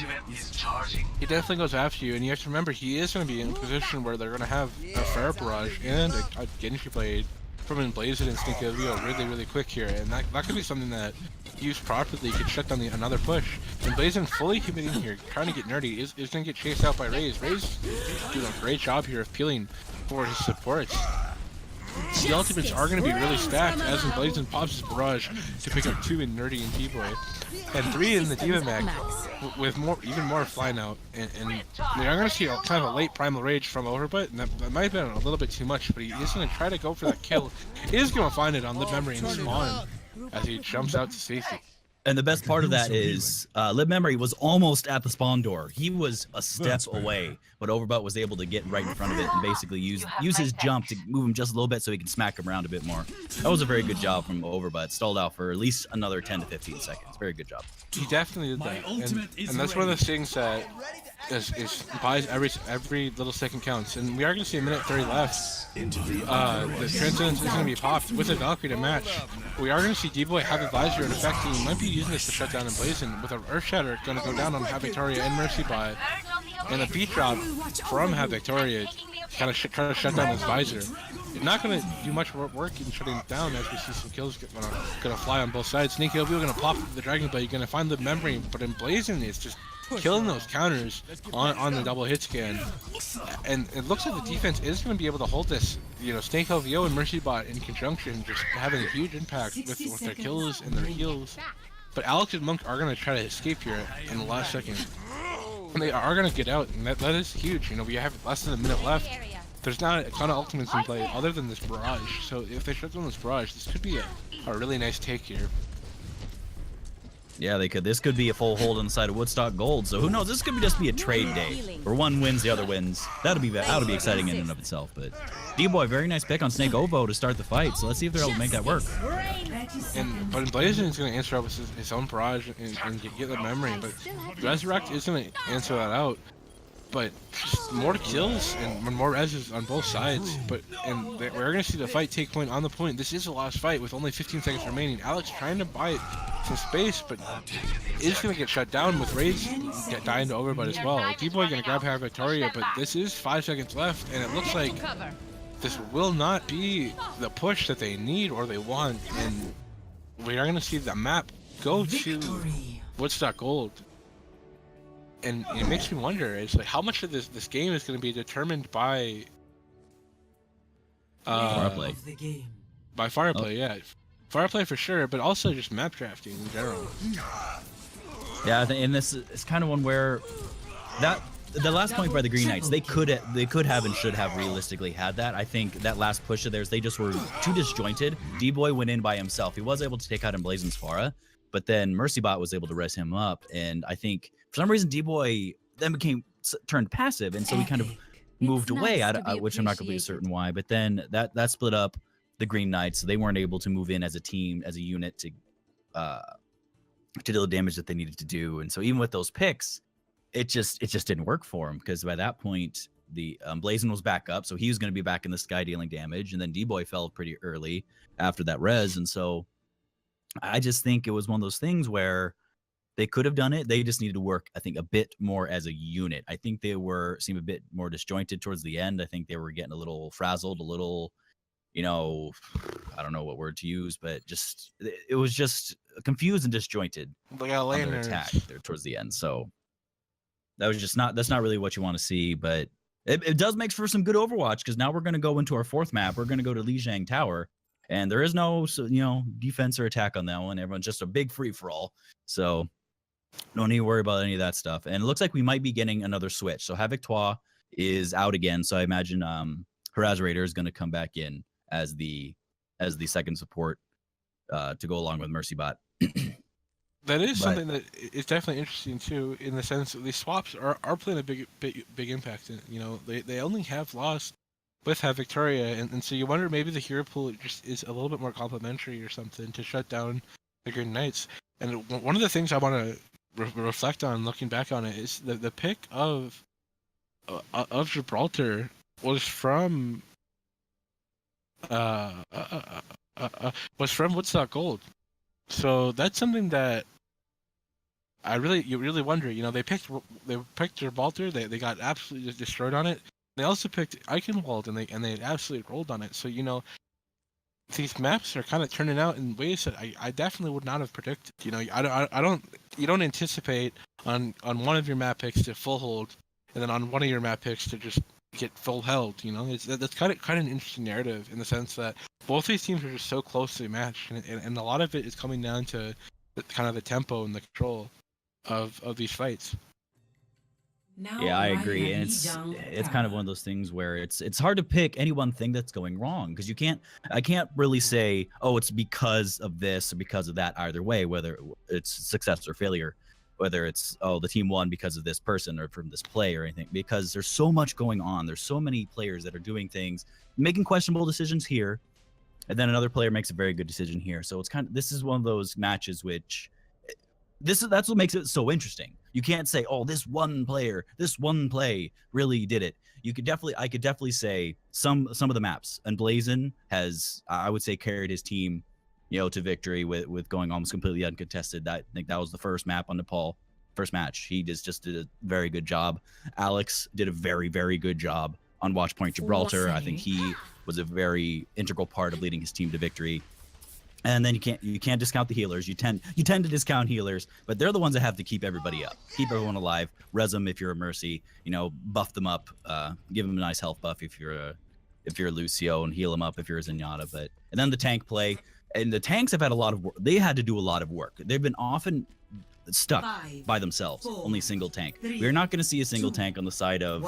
He definitely goes after you, and you have to remember he is going to be in a position where they're going to have a Pharah barrage and a Genji blade from Blazon and Sneakovio really quick here, and that could be something that used properly could shut down another push. And Blazon fully committing here, trying to get nerdy, is going to get chased out by Raze. Raze doing a great job here of peeling for his supports. The ultimates are going to be really stacked as Blazon pops his barrage to pick up 2 in Nerdy and D-Boy, and 3 in the Diva Mech with even more flying out. And they are going to see kind of a late Primal Rage from Overbutt, and that might have been a little bit too much, but he is going to try to go for that kill. He is going to find it on Lib Memory and spawn as he jumps out to safety. And the best part of that is Lib Memory was almost at the spawn door. He was a step away, but Overbutt was able to get right in front of it and basically use his jump to move him just a little bit so he can smack him around a bit more. That was a very good job from Overbutt. Stalled out for at least another 10 to 15 seconds. Very good job. He definitely did that, and that's one of those things that is buys every little second counts, and we are going to see a minute 30 left. The Transcendence is going to be popped with a Valkyrie to match. We are going to see D-Boy have Advisor in effect, and he might be using this to shut down Blazon with an Earth Shatter going to go down on Have Victoria and Mercy Bot, and a beat drop from Have Victoria kind of try to shut down his visor. It's not going to do much work in shutting it down as we see some kills going to fly on both sides. Sneaky OB going to pop the Dragon Blade, going to find the memory, but in Blazon it's just killing those counters on the double hit scan, and it looks like the defense is going to be able to hold this. You know, Snake LVO and Mercy Bot in conjunction just having a huge impact with their kills and their heals. But Alex and Monk are going to try to escape here in the last second, and they are going to get out, and that is huge. You know, we have less than a minute left. There's not a ton of ultimates in play other than this barrage, so if they shut down this barrage, this could be a really nice take here. Yeah, they could. This could be a full hold on the side of Woodstock Gold. So who knows? This could just be a trade day, where one wins, the other wins. That'll be exciting in and of itself. But D-Boy, very nice pick on Snake Ovo to start the fight. So let's see if they're able to make that work. But Blazon is going to answer up with his own barrage and get the memory. But Resurrect is going to answer that out. But just more kills and more reses on both sides. We're going to see the fight take point on the point. This is a lost fight with only 15 seconds remaining. Alex trying to buy some space, but is going to get shut down with Raze dying to Overbutt as well. D-Boy going to grab Have Victoria, but this is 5 seconds left, and it looks like this will not be the push that they need or they want, and we are going to see the map go to Woodstock Gold. And it makes me wonder, it's like how much of this game is going to be determined by Fireplay. By Fireplay, yeah. Fireplay for sure, but also just map drafting in general. Yeah, and this is kind of one where that the last point by the Green Knights, they could have and should have realistically had that. I think that last push of theirs, they just were too disjointed. D-Boy went in by himself. He was able to take out Emblazon's Pharah, but then Mercybot was able to res him up. And I think for some reason D-Boy then turned passive, and so he kind of moved away, which I'm not completely certain why. But then that split up the Green Knights, so they weren't able to move in as a team, as a unit to do the damage that they needed to do. And so even with those picks, it just didn't work for him, because by that point the Blazin was back up, so he was going to be back in the sky dealing damage, and then D-Boy fell pretty early after that res. And so I just think it was one of those things where they could have done it. They just needed to work, I think, a bit more as a unit. I think they seemed a bit more disjointed towards the end. I think they were getting a little frazzled, a little, I don't know what word to use, but it was just confused and disjointed on their attack there towards the end. So that's not really what you want to see, but it does make for some good Overwatch, because now we're going to go into our fourth map. We're going to go to Lijiang Tower, and there is no defense or attack on that one. Everyone's just a big free-for-all, so don't need to worry about any of that stuff. And it looks like we might be getting another switch. So Havictoire is out again, so I imagine Harazrator is going to come back in as the second support to go along with Mercybot. That is something that is definitely interesting too, in the sense that these swaps are playing a big impact. They only have lost with Victoria, and so you wonder maybe the hero pool just is a little bit more complementary or something to shut down the Green Knights. And one of the things I want to reflect on, looking back on it, is the pick of Gibraltar was from Woodstock Gold. So that's something that you really wonder. They picked Gibraltar. They got absolutely destroyed on it. They also picked Eichenwald, and they absolutely rolled on it. So these maps are kind of turning out in ways that I definitely would not have predicted. You don't anticipate on one of your map picks to full hold, and then on one of your map picks to just get full held. That's kind of an interesting narrative, in the sense that both these teams are just so closely matched, and a lot of it is coming down to kind of the tempo and the control of these fights. Yeah, I agree, and it's kind of one of those things where it's hard to pick any one thing that's going wrong, because I can't really say, oh, it's because of this or because of that either way, whether it's success or failure, whether it's, oh, the team won because of this person or from this play or anything, because there's so much going on. There's so many players that are doing things, making questionable decisions here, and then another player makes a very good decision here. So this is one of those matches which that's what makes it so interesting. You can't say, oh, this one play really did it. I could definitely say some of the maps, and Blazin has, I would say, carried his team, to victory with going almost completely uncontested. I think that was the first map on Nepal, first match. He just did a very good job. Alex did a very, very good job on Watchpoint Gibraltar. I think he was a very integral part of leading his team to victory. And then you can't discount the healers. You tend to discount healers, but they're the ones that have to keep everybody up, keep everyone alive. Res them if you're a Mercy, buff them up, give them a nice health buff if you're a Lucio, and heal them up if you're a Zenyatta. And then the tank play, and the tanks have had a lot of work. They had to do a lot of work. They've been often stuck by themselves, only single tank. We're not going to see a single tank on the side of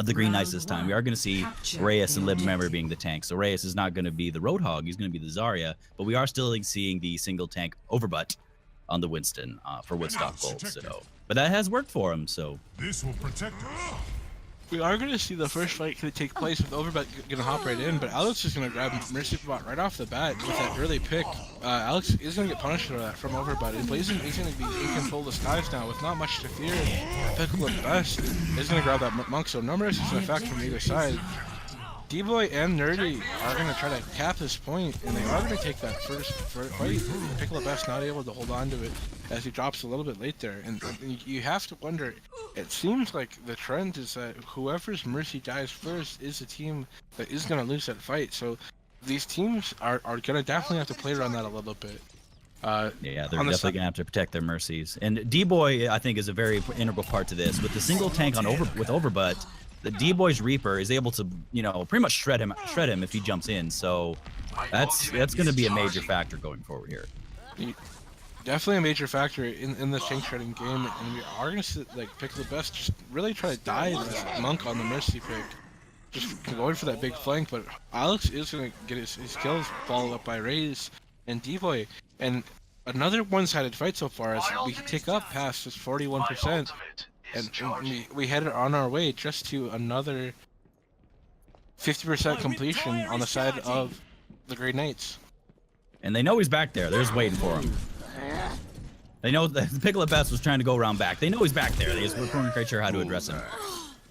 the Green Knights this time. We are going to see Reyes and Libmember being the tank. So Reyes is not going to be the Roadhog. He's going to be the Zarya. But we are still seeing the single tank Overbutt on the Winston for Woodstock Gold. But that has worked for him. So this will protect us. We are going to see the first fight could take place with Overbutt going to hop right in, but Alex is going to grab Mercybot right off the bat with that early pick. Alex is going to get punished for that from Overbutt. And Blazin is going to be in control of the skies now with not much to fear. Pickle at best is going to grab that Monk, so no mercy in effect from either side. D-Boy and Nerdy are going to try to cap this point, and they are going to take that first fight. Pickle at best not able to hold on to it as he drops a little bit late there. And you have to wonder, it seems like the trend is that whoever's Mercy dies first is the team that is going to lose that fight. So these teams are going to definitely have to play around that a little bit. Yeah, they're definitely going to have to protect their Mercies. And D-Boy, I think, is a very integral part to this. With the single tank with Overbutt, the D-Boy's Reaper is able to, pretty much shred him if he jumps in. So that's going to be a major factor going forward here. definitely a major factor in the tank shredding game, and we are gonna see, like, pick the best, just really try to dive this Monk on the Mercy pick. Just going for that big flank, but Alex is gonna get his kills followed up by Raze and D-Boy. And another one-sided fight so far as we take up past this 41%, and we headed on our way just to another 50% completion on the side of the Grey Knights. And they know he's back there. They're just waiting for him. They know that Piglet Best was trying to go around back. They know he's back there. They just weren't quite sure how to address him.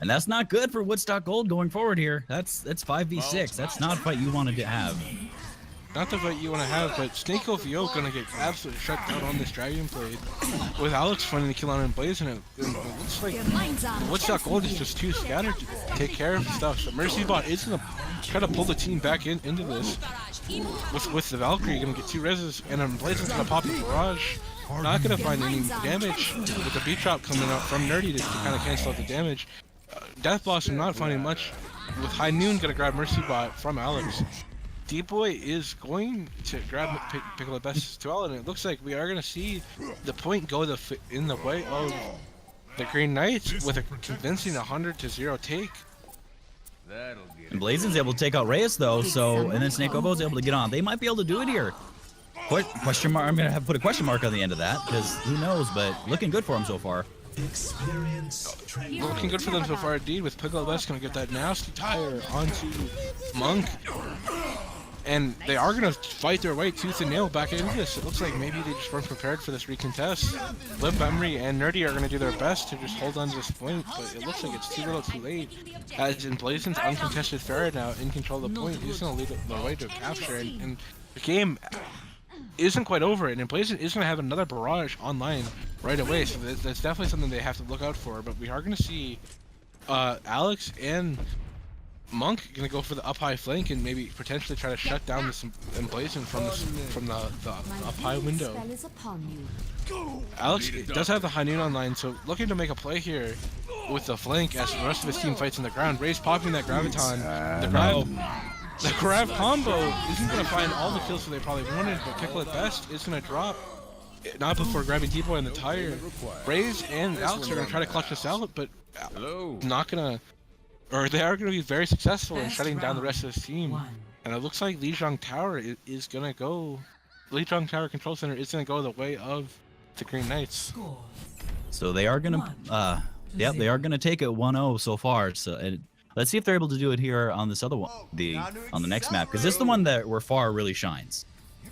And that's not good for Woodstock Gold going forward here. That's 5v6. That's not a fight you wanted to have. Not the fight you want to have, but Snake OVO gonna get absolutely shut down on this Dragon Blade. With Alex finding the kill on Blazing it looks like Woodstock Gold is just too scattered to take care of stuff. So Mercy Bot is gonna try to pull the team back into this. With the Valkyrie gonna get 2 reses, and then Blazing's gonna pop the barrage. Not gonna find any damage with the beat drop coming out from Nerdy to kind of cancel out the damage. Death Blossom not finding much. With High Noon gonna grab Mercy Bot from Alex. D-Boy is going to grab Piccolo Best as well, and it looks like we are going to see the point go in the way of the Green Knights with a convincing 100-0 take. And Blazing's able to take out Reyes though, so and then Snake Obo's able to get on. They might be able to do it here. Question mark. I'm gonna have to put a question mark on the end of that because who knows, but looking good for him so far. Looking good for them so far indeed, with Piccolo Best going to get that nasty tire onto Monk. And they are going to fight their way tooth and nail back into this. It looks like maybe they just weren't prepared for this recontest. Live Memory and Nerdy are going to do their best to just hold on to this point, but it looks like it's too little too late. As in Blazing's uncontested Farah now in control of the point, he's going to lead the way to a capture, and the game isn't quite over, and Blazing is going to have another barrage online right away, so that's definitely something they have to look out for. But we are going to see Alex and Monk gonna go for the up high flank and maybe potentially try to shut down this Emblazing from the up high window. Alex does have the High Noon online, so looking to make a play here with the flank as the rest of his team fights in the ground. Ray's popping that Graviton. The grab combo isn't gonna find all the kills that they probably wanted, but Pickle at best is gonna drop. Not before grabbing D-Boy in the tire. Raze and Alex are gonna try to clutch this out, but not gonna. Or they are going to be very successful in shutting down the rest of this team. And it looks like Lijiang Tower is going to go... Lijiang Tower Control Center is going to go the way of the Green Knights. So they are going to... yep, they are going to take it 1-0 so far. So let's see if they're able to do it here on this other one, on the next map. Because this is the one where Farah really shines.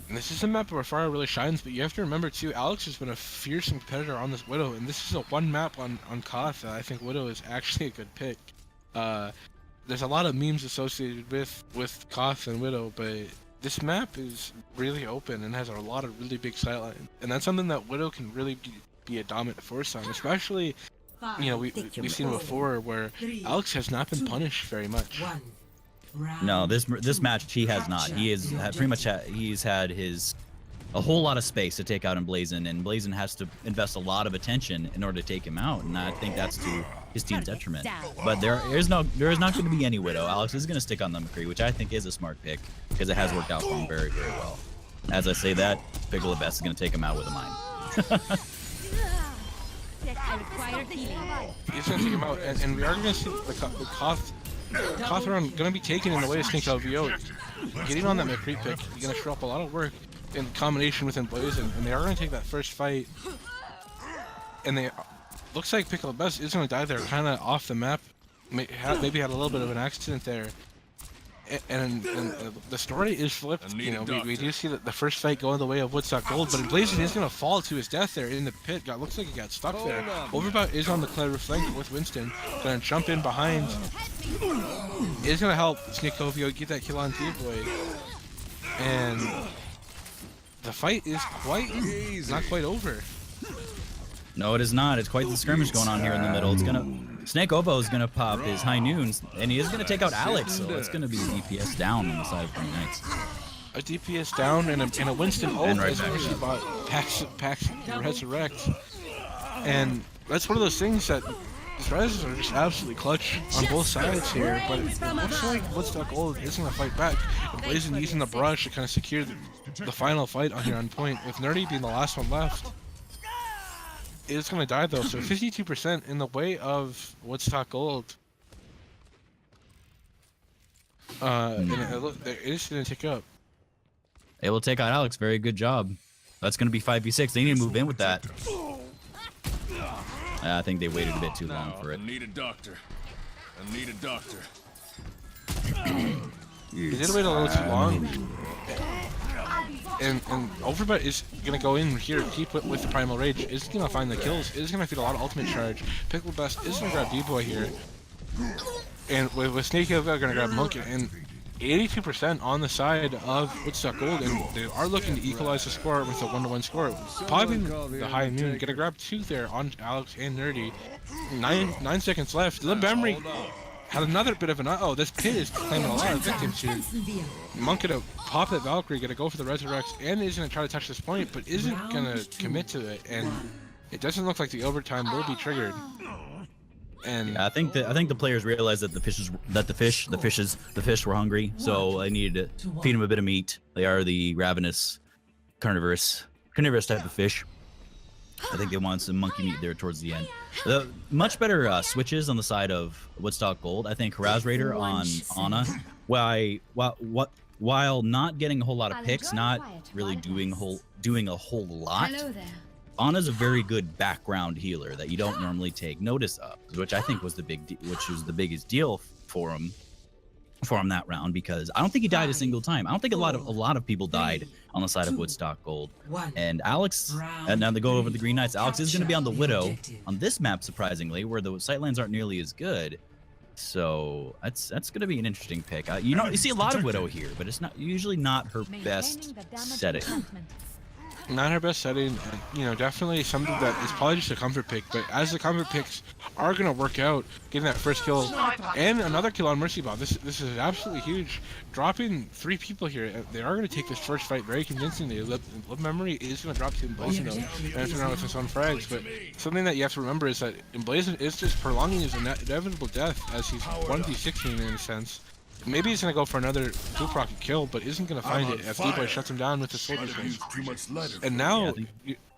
And this is a map where Farah really shines, but you have to remember too, Alex has been a fearsome competitor on this Widow. And this is a one map on Koth. I think Widow is actually a good pick. There's a lot of memes associated with Koth and Widow, but this map is really open and has a lot of really big sightlines, and that's something that Widow can really be a dominant force on. Especially, you know, we've seen before where Alex has not been punished very much. No, this match he has not. He is pretty much he's had a whole lot of space to take out Emblazing, and Blazing has to invest a lot of attention in order to take him out, and I think that's to his team's detriment. But there is not going to be any Widow. Alex is going to stick on the McCree, which I think is a smart pick because it has worked out for him very, very well. As I say that, Pickle the Best is going to take him out with a mine. He's going to take him out, and we are going to see the Koth run going to be taken in the way of Snake LVO. Getting on that McCree pick, he's going to show up a lot of work in combination with Emblazing, and they are going to take that first fight. And they looks like Pickle Best is going to die there, kind of off the map. Maybe had a little bit of an accident there. And the story is flipped. You know, we do see that the first fight going the way of Woodstock Gold, but Emblazing is going to fall to his death there in the pit. Looks like he got stuck there. Overbout is on the clever flank with Winston. Going to jump in behind. Is going to help Snikovio get that kill on D-Boy. And the fight is not quite over. No, it is not. It's quite the skirmish going on here in the middle. It's gonna Snake Obo is gonna pop his High Noons, and he is gonna take out Alex. So it's gonna be DPS down on the side of Green Knights. A DPS down and a Winston ult as Mercy Bot packs Resurrect, and that's one of those things that These rises are just absolutely clutch on both sides here, but it looks like Woodstock Gold is going to fight back. And Blazin using the brush to kind of secure the final fight on here on point, with Nerdy being the last one left. It's going to die though, so 52% in the way of Woodstock Gold. And it is going to tick up. Able to take out Alex. Very good job. That's going to be 5v6. They need to move in with that. I think they waited a bit too long for it. I need a doctor. I need a doctor. They did wait a little too long. And Overbet is going to go in here, keep it with the Primal Rage. Is going to find the kills. Is going to feed a lot of ultimate charge. Pickle Best is going to grab D-Boy here. And with Snake Hill, going to grab Monk. And 82% on the side of Woodstock Gold, and they are looking to equalize the score with a 1-1 score. Popping the high noon, gonna grab 2 there on Alex and Nerdy. 9 seconds left. The memory had another bit of an this pit is claiming a lot of victims here. Monk gonna pop that Valkyrie, gonna go for the Resurrects, and is gonna try to touch this point, but isn't gonna commit to it, and it doesn't look like the overtime will be triggered. And yeah, I think the players realized that the fish were hungry, so I needed to feed them a bit of meat. They are the ravenous, carnivorous type of fish. I think they wanted some monkey meat there towards the end. The much better switches on the side of Woodstock Gold. I think Harass Raider on Ana, while not getting a whole lot of picks, not really doing a whole lot. Ana's a very good background healer that you don't normally take notice of, which I think was the biggest deal for him that round, because I don't think he died a single time. I don't think a lot of people died on the side of Woodstock Gold. And Alex, and now they go over the Green Knights. Alex is going to be on the Widow on this map, surprisingly, where the sightlines aren't nearly as good. So that's going to be an interesting pick. You see a lot of Widow here, but it's usually not her best setting. Not her best setting, definitely something that is probably just a comfort pick, but as the comfort picks are going to work out, getting that first kill and another kill on Mercy Bomb, this is absolutely huge. Dropping 3 people here, they are going to take this first fight very convincingly. Love Memory is going to drop to Emblazon and it's around with his own frags, but something that you have to remember is that Emblazon is just prolonging his inevitable death, as he's 1v16 in a sense. Maybe he's going to go for another Duke Rocket kill, but isn't going to find it if D-Boy shuts him down with his Soldier Face. And now...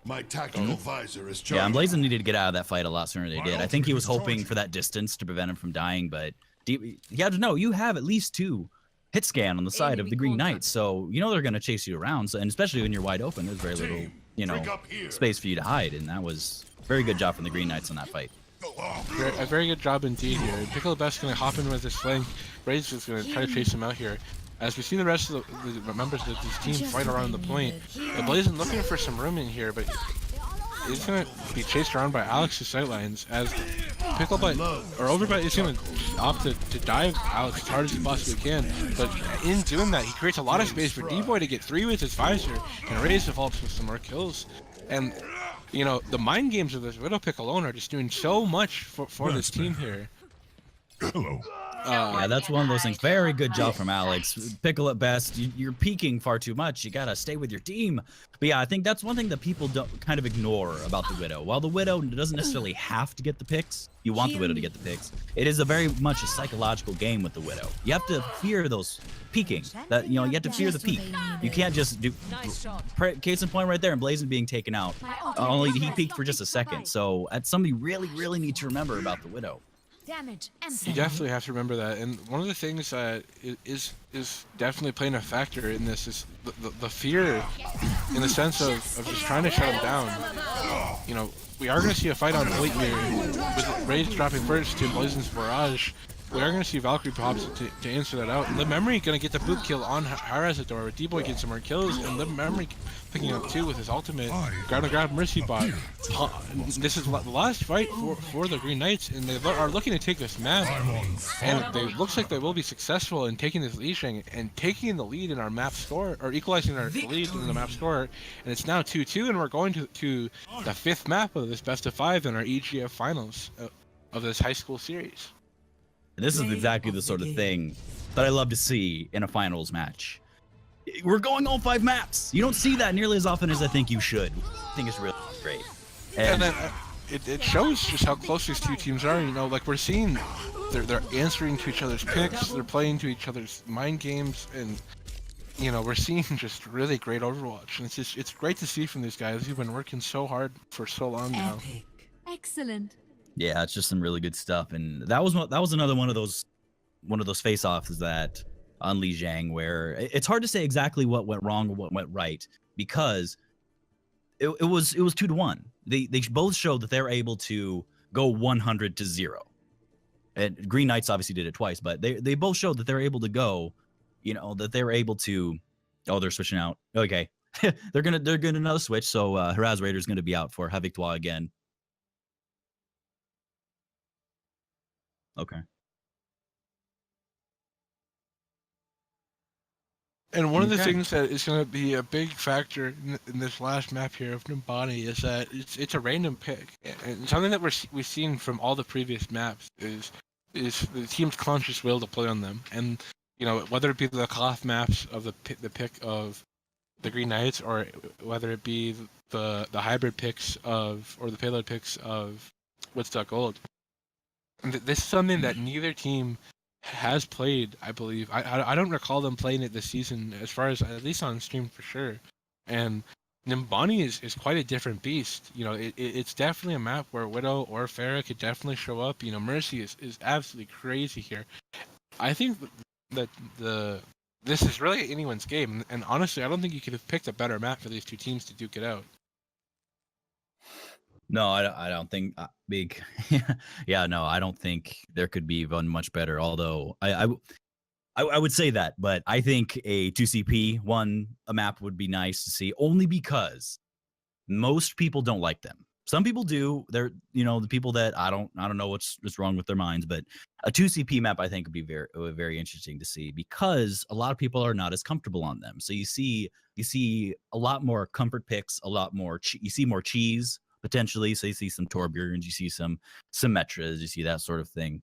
My tactical visor is yeah, Emblazon needed to get out of that fight a lot sooner than they did. I think he was hoping for that distance to prevent him from dying, but you have to know, you have at least 2 hit scan on the side of the Green Knights, so you know they're going to chase you around, and especially when you're wide open, there's very little, space for you to hide, and that was a very good job from the Green Knights on that fight. A very good job indeed here. Piccolo Best going to hop in with his flank. Rage is going to try to chase him out here. As we see the rest of the members of this team fight around the point, Emblazon looking for some room in here, but he's going to be chased around by Alex's sightlines, as Overbet is going to opt to dive Alex as hard as he possibly can, but in doing that, he creates a lot of space for D-Boy to get 3 with his visor, and Rage develops with some more kills. And the mind games of this Widow pick alone are just doing so much for this team here. Hello. Yeah, that's one of those things. Very good job from Alex. Pickle at best. You're peeking far too much. You gotta stay with your team. But yeah, I think that's one thing that people don't kind of ignore about the Widow. While the Widow doesn't necessarily have to get the picks, you want the Widow to get the picks. It is a very much a psychological game with the Widow. You have to fear those peeking. You have to fear the peek. You can't just do. Case in point, right there, Emblazon being taken out. Only he peeked for just a second. So that's something you really need to remember about the Widow. You definitely have to remember that, and one of the things that is definitely playing a factor in this is the fear, in the sense of just trying to shut him down. We are going to see a fight on point here, with Rage dropping first to Emblazon's Barrage. We are going to see Valkyrie pops to answer that out. Live Memory going to get the boot kill on Harazador, with D-Boy getting some more kills, and Live Memory picking up 2 with his ultimate. Grab Mercy Bot. This is the last fight for the Green Knights, and they are looking to take this map. And it looks like they will be successful in taking this lead string and taking the lead in our map score, or equalizing our lead in the map score. And it's now 2-2, and we're going to the 5th map of this best of 5 in our EGF finals of this high school series. And this is exactly the sort of thing that I love to see in a finals match. We're going all 5 maps. You don't see that nearly as often as I think you should. I think it's really great. And it shows just how close these two teams are. You know, like we're seeing they're answering to each other's picks, they're playing to each other's mind games, and you know we're seeing just really great Overwatch. And it's great to see from these guys who've been working so hard for so long now. Epic. Excellent. Yeah, it's just some really good stuff, and that was another one of those face-offs that on Li Jiang where it's hard to say exactly what went wrong or what went right because it was 2-1. They both showed that they're able to go 100-0. And Green Knights obviously did it twice, but they both showed that they're able to go, you know, that they're able to. Oh, they're switching out. Okay, they're gonna another switch. So Haraz Raider's gonna be out for Havictoire again. Okay. And one of the Okay. things that is going to be a big factor in this last map here of Numbani is that it's a random pick, and something that we've seen from all the previous maps is the team's conscious will to play on them, and you know whether it be the cloth maps of the pick of the Green Knights or whether it be the hybrid picks of or the payload picks of Woodstock Gold. And this is something that neither team has played, I believe. I don't recall them playing it this season, as far as at least on stream for sure. And Nimbani is quite a different beast. You know, it's definitely a map where Widow or Pharah could definitely show up. You know, Mercy is absolutely crazy here. I think that this is really anyone's game, and honestly, I don't think you could have picked a better map for these two teams to duke it out. No, I don't think big. Yeah, no, I don't think there could be one much better. Although I would say that, but I think a 2CP a map would be nice to see, only because most people don't like them. Some people do. They're the people that I don't know what's wrong with their minds, but a 2CP map I think would be very interesting to see because a lot of people are not as comfortable on them. So you see a lot more comfort picks, a lot more you see more cheese potentially. So you see some Torbjorns, you see some Symmetras, you see that sort of thing.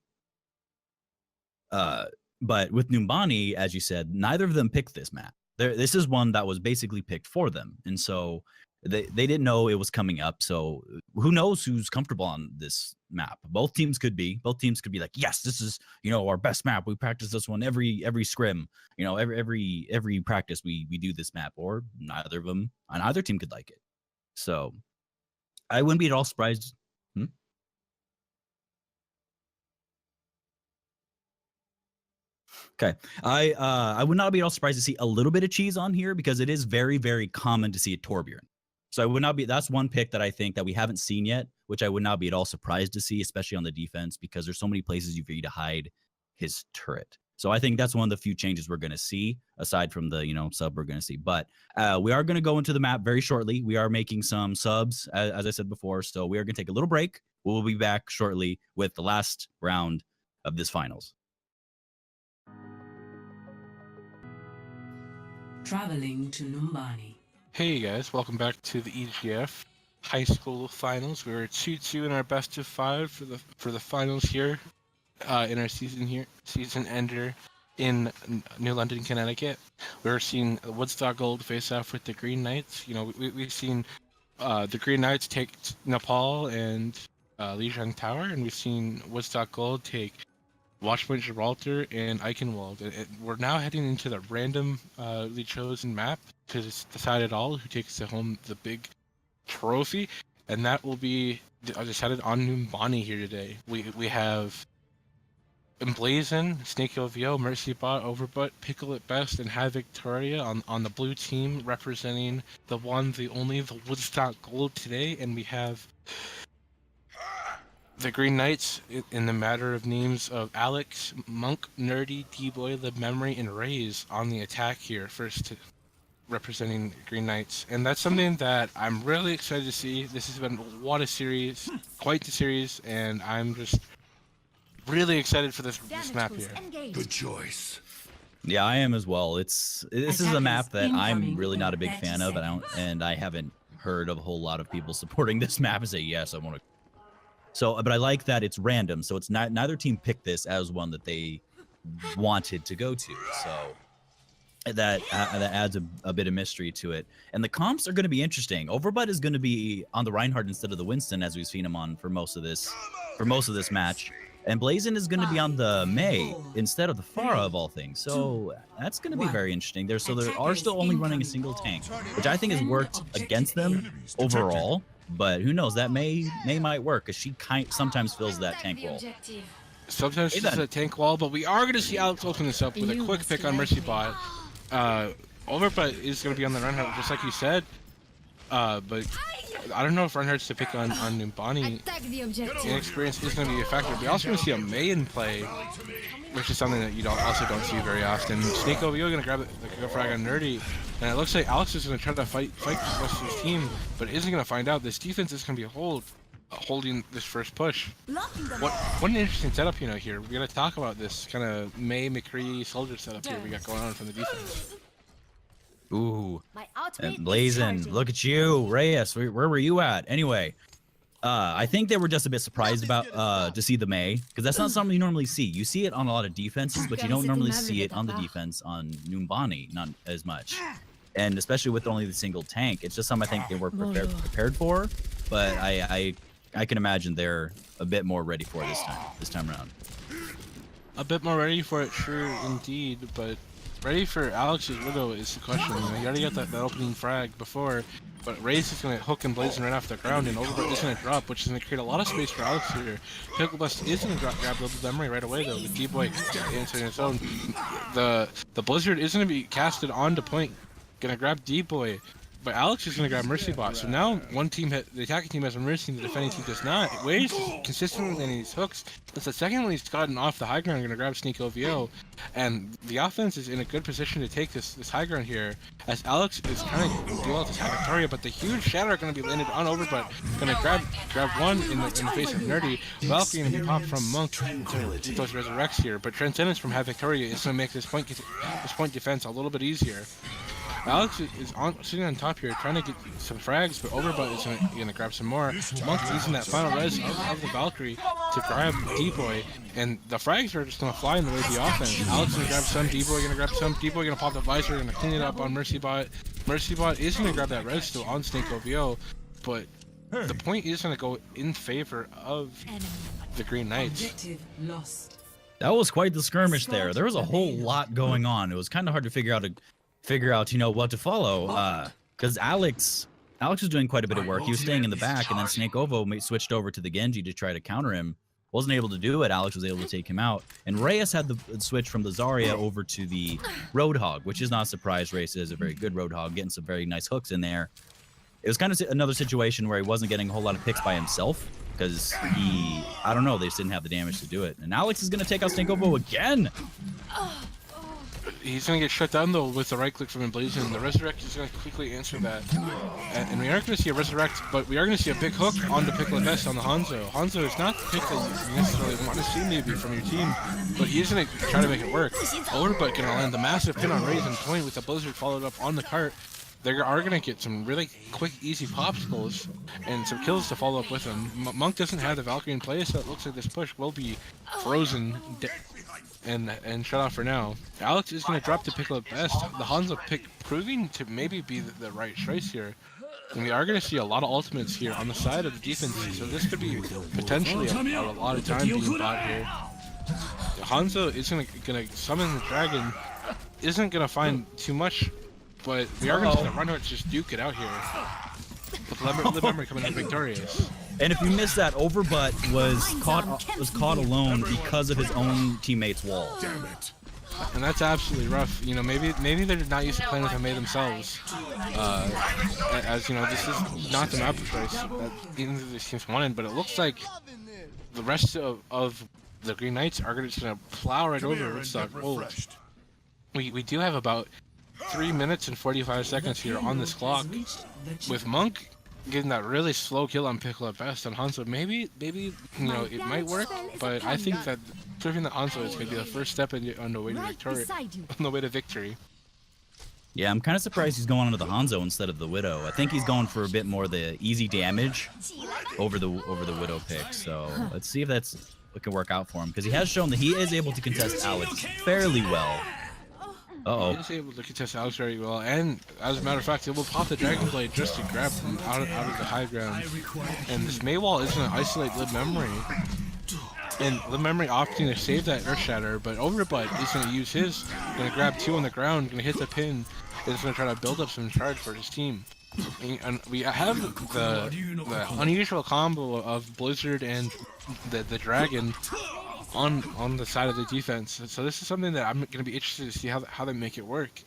But with Numbani, as you said, neither of them picked this map. This is one that was basically picked for them, and so they didn't know it was coming up. So who knows who's comfortable on this map? Both teams could be like, yes, this is our best map. We practice this one every scrim. Every practice we do this map. Or neither of them, and either team could like it. So I wouldn't be at all surprised. Okay, I would not be at all surprised to see a little bit of cheese on here because it is very, very common to see a Torbjorn. So I would not be. That's one pick that I think that we haven't seen yet, which I would not be at all surprised to see, especially on the defense, because there's so many places for you to hide his turret. So I think that's one of the few changes we're going to see, aside from the sub we're going to see. But we are going to go into the map very shortly. We are making some subs, as I said before. So we are going to take a little break. We'll be back shortly with the last round of this finals. Traveling to Numbani. Hey guys, welcome back to the EGF High School Finals. We're 2-2 in our best of 5 for the finals here in our season ender in New London, Connecticut. We're seeing Woodstock Gold face off with the Green Knights. We've seen the Green Knights take Nepal and Li Jiang Tower, and we've seen Woodstock Gold take Watchpoint Gibraltar and Eichenwald. We're now heading into the randomly chosen map to decide it all who takes home the big trophy, and that will be decided on Numbani here today. We have Emblazon, Snakehill VO, Mercybot, Overbutt, Pickle at Best, and Have Victoria on the blue team, representing the one, the only, the Woodstock Gold today, and we have the Green Knights in the matter of names of Alex, Monk, Nerdy, D-Boy, Lib Memory, and Raze on the attack here, first representing Green Knights. And that's something that I'm really excited to see. This has been quite the series, and I'm just really excited for this map here. Good choice. Yeah, I am as well. This is a map that I'm really not a big fan of, and I haven't heard of a whole lot of people supporting this map and say, yes, I want to. So, but I like that it's random, so it's not neither team picked this as one that they wanted to go to. So, that adds a bit of mystery to it. And the comps are going to be interesting. Overbutt is going to be on the Reinhardt instead of the Winston, as we've seen him on for most of this match. And Blazin is going to be on the Mei instead of the Pharah of all things. So that's going to be very interesting. There are still only running a single tank, which I think has worked against them overall. But who knows? That Mei might work because she sometimes fills that tank role. Sometimes she's a tank wall, but we are going to see Alex open this up with a quick pick on Mercy Bot. Overbutt is going to be on the Reinhardt, just like you said. But I don't know if Reinhardt's to pick on Numbani. Inexperience is going to be a factor. We also going to see a Mei in play, which is something that you also don't see very often. Snake OVO going to grab the frag on Nerdy, and it looks like Alex is going to try to fight the rest of his team, but isn't going to find out. This defense is going to be holding this first push. What an interesting setup, here. We're going to talk about this kind of Mei McCree soldier setup here we got going on from the defense. Ooh, and Blazin, look at you, Reyes. Where were you at? Anyway, I think they were just a bit surprised about to see the Mei, because that's not something you normally see. You see it on a lot of defenses, but you don't normally see it on the defense on Numbani, not as much. And especially with only the single tank, it's just something I think they were prepared for. But I can imagine they're a bit more ready for it this time around. A bit more ready for it, sure, indeed, but ready for Alex's Widow is the question. He already got that opening frag before, but Raze is going to hook and Blazin right off the ground, and Overbutt is going to drop, which is going to create a lot of space for Alex here. Picklebust is going to grab the memory right away, though, with D-Boy answering his own. The Blizzard is going to be casted onto point, going to grab D-Boy, but Alex is going to grab Mercy Bot. So now one team, the attacking team has a Mercy, and the defending team does not. Waze is consistently landing these hooks. That's the second one he's gotten off the high ground, going to grab Sneak OVO. And the offense is in a good position to take this high ground here, as Alex is trying to deal with this Victoria, but the huge shatter are going to be landed on Overbutt. Going to grab one in the face of Nerdy. Valkyrie going to be popped from Monk to those resurrects here, but Transcendence from Victoria is going to make this point defense a little bit easier. Alex is sitting on top here, trying to get some frags, but Overbutt is going to grab some more. Monk using that final res of the Valkyrie to grab D-Boy, and the frags are just going to fly in the way of the offense. Alex is going to grab some, D-Boy going to grab some, D-Boy going to pop the visor, going to clean it up on Mercy Bot. Mercy Bot is going to grab that res still on Snake OVO, but the point is going to go in favor of the Green Knights. Objective lost. That was quite the skirmish there. There was a whole lot going on. It was kind of hard to figure out what to follow, because Alex was doing quite a bit of work. He was staying in the back, and then Snake OVO switched over to the Genji to try to counter him. Wasn't able to do it. Alex was able to take him out, and Reyes had the switch from the Zarya over to the Roadhog, which is not a surprise. Reyes is a very good Roadhog, getting some very nice hooks in there. It was kind of another situation where he wasn't getting a whole lot of picks by himself, because I don't know, they just didn't have the damage to do it. And Alex is going to take out Snake OVO again. He's going to get shut down, though, with the right click from Emblazon. The Resurrect is going to quickly answer that. And we aren't going to see a Resurrect, but we are going to see a big hook on the Picklebest on the Hanzo. Hanzo is not the pick that you necessarily want to see maybe from your team, but he is going to try to make it work. Overbutt going to land the massive pin on Raze and point with the Blizzard followed up on the cart. They are going to get some really quick, easy popsicles and some kills to follow up with them. Monk doesn't have the Valkyrie in play, so it looks like this push will be frozen and shut off for now. Alex is going to drop the Picklebest. The Hanzo pick proving to maybe be the right choice here. And we are going to see a lot of ultimates here on the side of the defense, so this could be potentially a lot of time being bought here. Hanzo is going to summon the dragon, isn't going to find too much, but we are going to see the Reinhardt just duke it out here. With Liv Memory coming out victorious. And if you missed that, Overbutt was caught alone because of his own teammate's wall. Damn it. And that's absolutely rough. You know, maybe they're not used to playing with a Mei themselves. As you know, this is not the map choice that either of these teams wanted, but it looks like the rest of the Green Knights are just going to plow right over Woodstock. Oh, we do have about 3 minutes and 45 seconds here on this clock, with Monk getting that really slow kill on Picklebest and Hanzo. Maybe you know it might work, but I think that proving that Hanzo is going to be the first step on the way to victory. Yeah, I'm kind of surprised he's going onto the Hanzo instead of the Widow. I think he's going for a bit more the easy damage over the Widow pick. So let's see if what can work out for him, because he has shown that he is able to contest Alex fairly well. Uh-oh. He is able to contest Alex very well, and as a matter of fact, it will pop the Dragon Blade just to grab him out of the high ground. And this Maywall is going to isolate Lib Memory. And Lib Memory opting to save that Earth Shatter, but Overbutt is going to use his, going to grab 2 on the ground, going to hit the pin, is going to try to build up some charge for his team. And we have the unusual combo of Blizzard and the Dragon on the side of the defense. So this is something that I'm going to be interested to see how they make it work.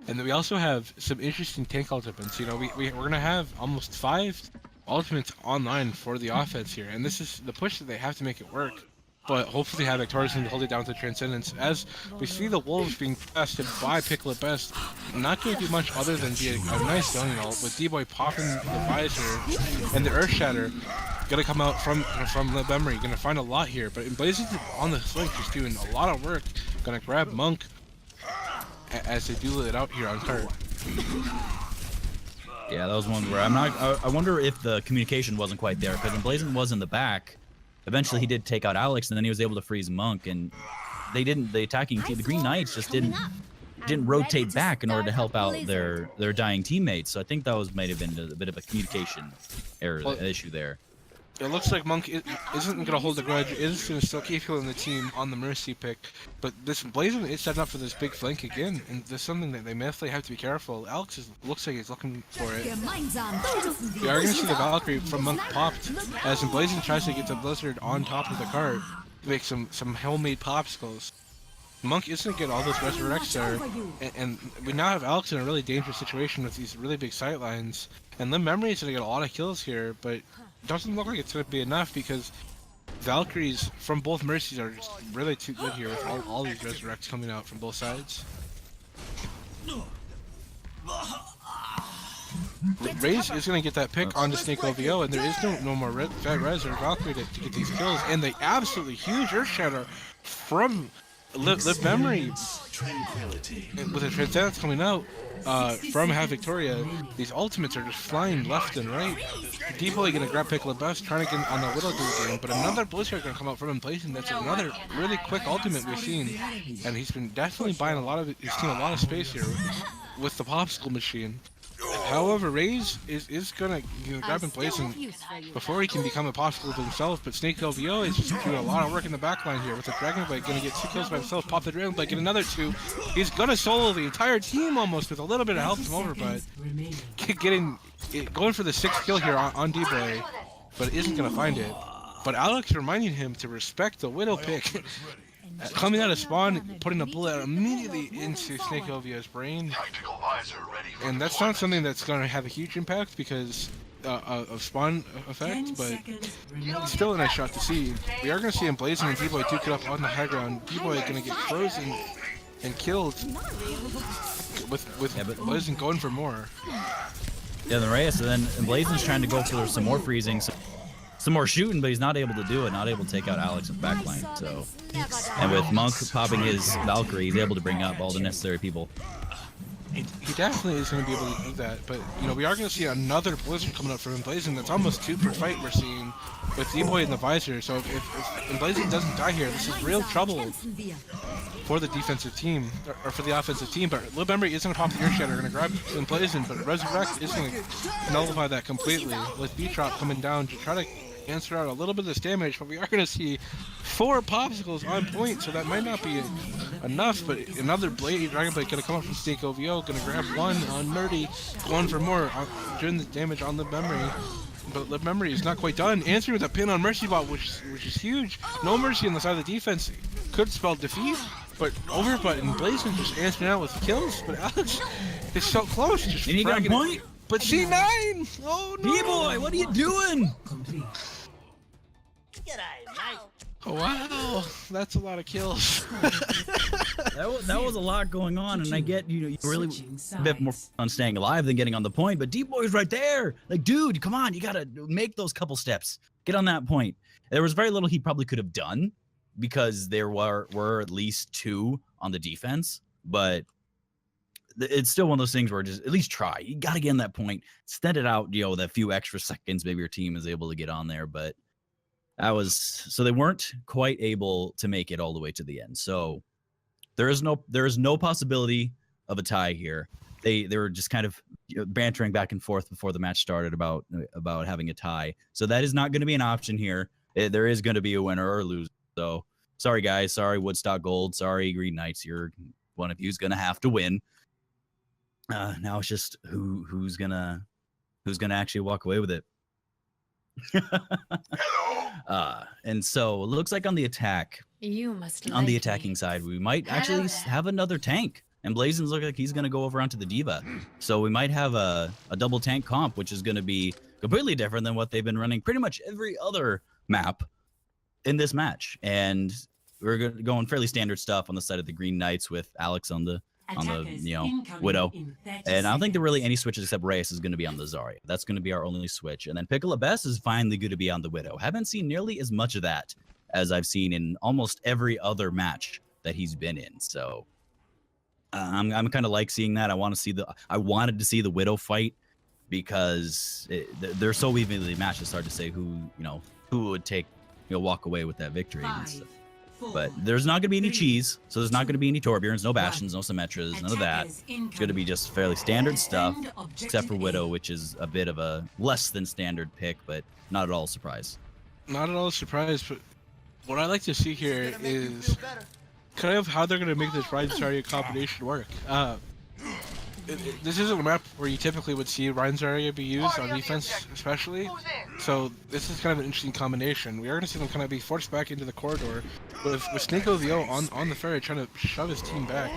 And then we also have some interesting tank ultimates. You know, we're going to have almost 5 ultimates online for the offense here, and this is the push that they have to make it work. But hopefully have Victorious and hold it down to Transcendence. As we see the Wolves being tested by Picklet Best, not going to do much other than be a nice zoning ult, with D-Boy popping the Visor and the Earth Shatter. Gonna come out from the memory, gonna find a lot here, but Blazing on the flank just doing a lot of work. Gonna grab Monk as they duel it out here on cart. Yeah, that was one where I wonder if the communication wasn't quite there, because when Blazing was in the back, eventually he did take out Alex, and then he was able to freeze Monk, and the attacking team, the Green Knights, just didn't rotate back in order to help out their dying teammates. So I think that might have been a bit of a communication error issue there. It looks like Monk isn't going to hold the grudge, is going to still keep healing the team on the Mercy pick, but this Blazing is setting up for this big flank again, and there's something that they definitely have to be careful. Alex looks like he's looking for it. We are going to see the Valkyrie from Monk popped, as Blazing tries to get the Blizzard on top of the cart to make some homemade popsicles. Monk is going to get all those resurrects there, and we now have Alex in a really dangerous situation with these really big sight lines, and Lim Memory is going to get a lot of kills here, but doesn't look like it's going to be enough because Valkyries from both Mercies are just really too good here with all these resurrects coming out from both sides. Raze is going to get that pick onto Snake OVO, and there is no more Fat Res or Valkyrie to get these kills, and the absolutely huge Earth Shatter from Lib Memory with the Transcendence coming out from Have Victoria. These ultimates are just flying left and right. D-Boy gonna grab Pickle Best, trying to get on the Widow Duel game, but another Blizzard gonna come out from him placing. That's another really quick ultimate we've seen, and he's been definitely buying his team a lot of space here with the popsicle machine. However, Raze is gonna grab and place him before he can become a popsicle to himself, but Snake LVO is just doing a lot of work in the backline here with the Dragon Blade, gonna get 2 kills by himself, pop the Dragon Blade, get another 2. He's gonna solo the entire team almost with a little bit of help from Overbutt. Going for the 6th kill here on D-Boy, but isn't gonna find it. But Alex reminding him to respect the Widow pick. Coming out of spawn, putting a bullet immediately into Snake LVO's brain. And that's not something that's going to have a huge impact because of spawn effect, but it's still a nice shot to see. We are going to see him Blazing and D-Boy duke it up on the high ground. D-Boy going to get frozen and killed with Blazing going for more. Yeah, the Reyes, and then Blazing's trying to go for some more freezing. Some more shooting, but he's not able to do it, not able to take out Alex in the backline. So, and with Monk popping his Valkyrie, he's able to bring up all the necessary people. He definitely is going to be able to do that, but you know we are going to see another Blizzard coming up from Blazing. That's almost 2 per fight we're seeing with D-Boy in the Visor. So if Blazing doesn't die here, this is real trouble for the defensive team or for the offensive team. But Lil Memory is going to pop the Earth Shatter, going to grab Blazing, but Resurrect is going to nullify that completely with B-Trop coming down to try to answer out a little bit of this damage, but we are going to see 4 popsicles on point, so that might not be enough, but another Dragon Blade going to come up from Snake OVO, going to grab 1 on Nerdy, going for more, doing the damage on Lib Memory, but Lib Memory is not quite done, answering with a pin on Mercy Bot, which is huge. No Mercy on the side of the defense could spell defeat, but Overbutt and Blazing just answering out with kills, but Alex is so close, just and he got a point. But C9! Oh no! D-Boy, what are you doing? Oh, wow, that's a lot of kills. that was a lot going on, and I get you really a bit more on staying alive than getting on the point, but D-Boy's right there. Like, dude, come on, you gotta make those couple steps. Get on that point. There was very little he probably could have done because there were at least 2 on the defense, but it's still one of those things where just at least try. You got to get in that point, extend it out, that few extra seconds maybe your team is able to get on there. But so they weren't quite able to make it all the way to the end. So There is no possibility of a tie here. They were just kind of bantering back and forth before the match started about having a tie. So that is not going to be an option here. There is going to be a winner or a loser. So sorry guys, sorry Woodstock Gold, sorry Green Knights. One of you's going to have to win. Now it's just who's gonna actually walk away with it. And so it looks like on the attacking side, we might actually have another tank. And Blazon's look like he's going to go over onto the Diva. So we might have a double tank comp, which is going to be completely different than what they've been running pretty much every other map in this match. And we're going fairly standard stuff on the side of the Green Knights with Alex on the Widow. And I don't think there are really any switches except Reyes is going to be on the Zarya. That's going to be our only switch. And then Pickle Best is finally going to be on the Widow. Haven't seen nearly as much of that as I've seen in almost every other match that he's been in. So I'm kind of like seeing that. I wanted to see the Widow fight because they're so evenly matched. It's hard to say who would walk away with that victory. But there's not going to be any cheese, so there's not going to be any Torbjorns, no Bastions, no Symmetras, none of that. It's going to be just fairly standard stuff, except for Widow, which is a bit of a less than standard pick, but not at all a surprise. Not at all a surprise, but what I like to see here is kind of how they're going to make this Ryan Zarya combination work. This isn't a map where you typically would see Ryan Zarya be used on defense, especially. So this is kind of an interesting combination. We are going to see them kind of be forced back into the corridor with Snake OVO on the ferry trying to shove his team back.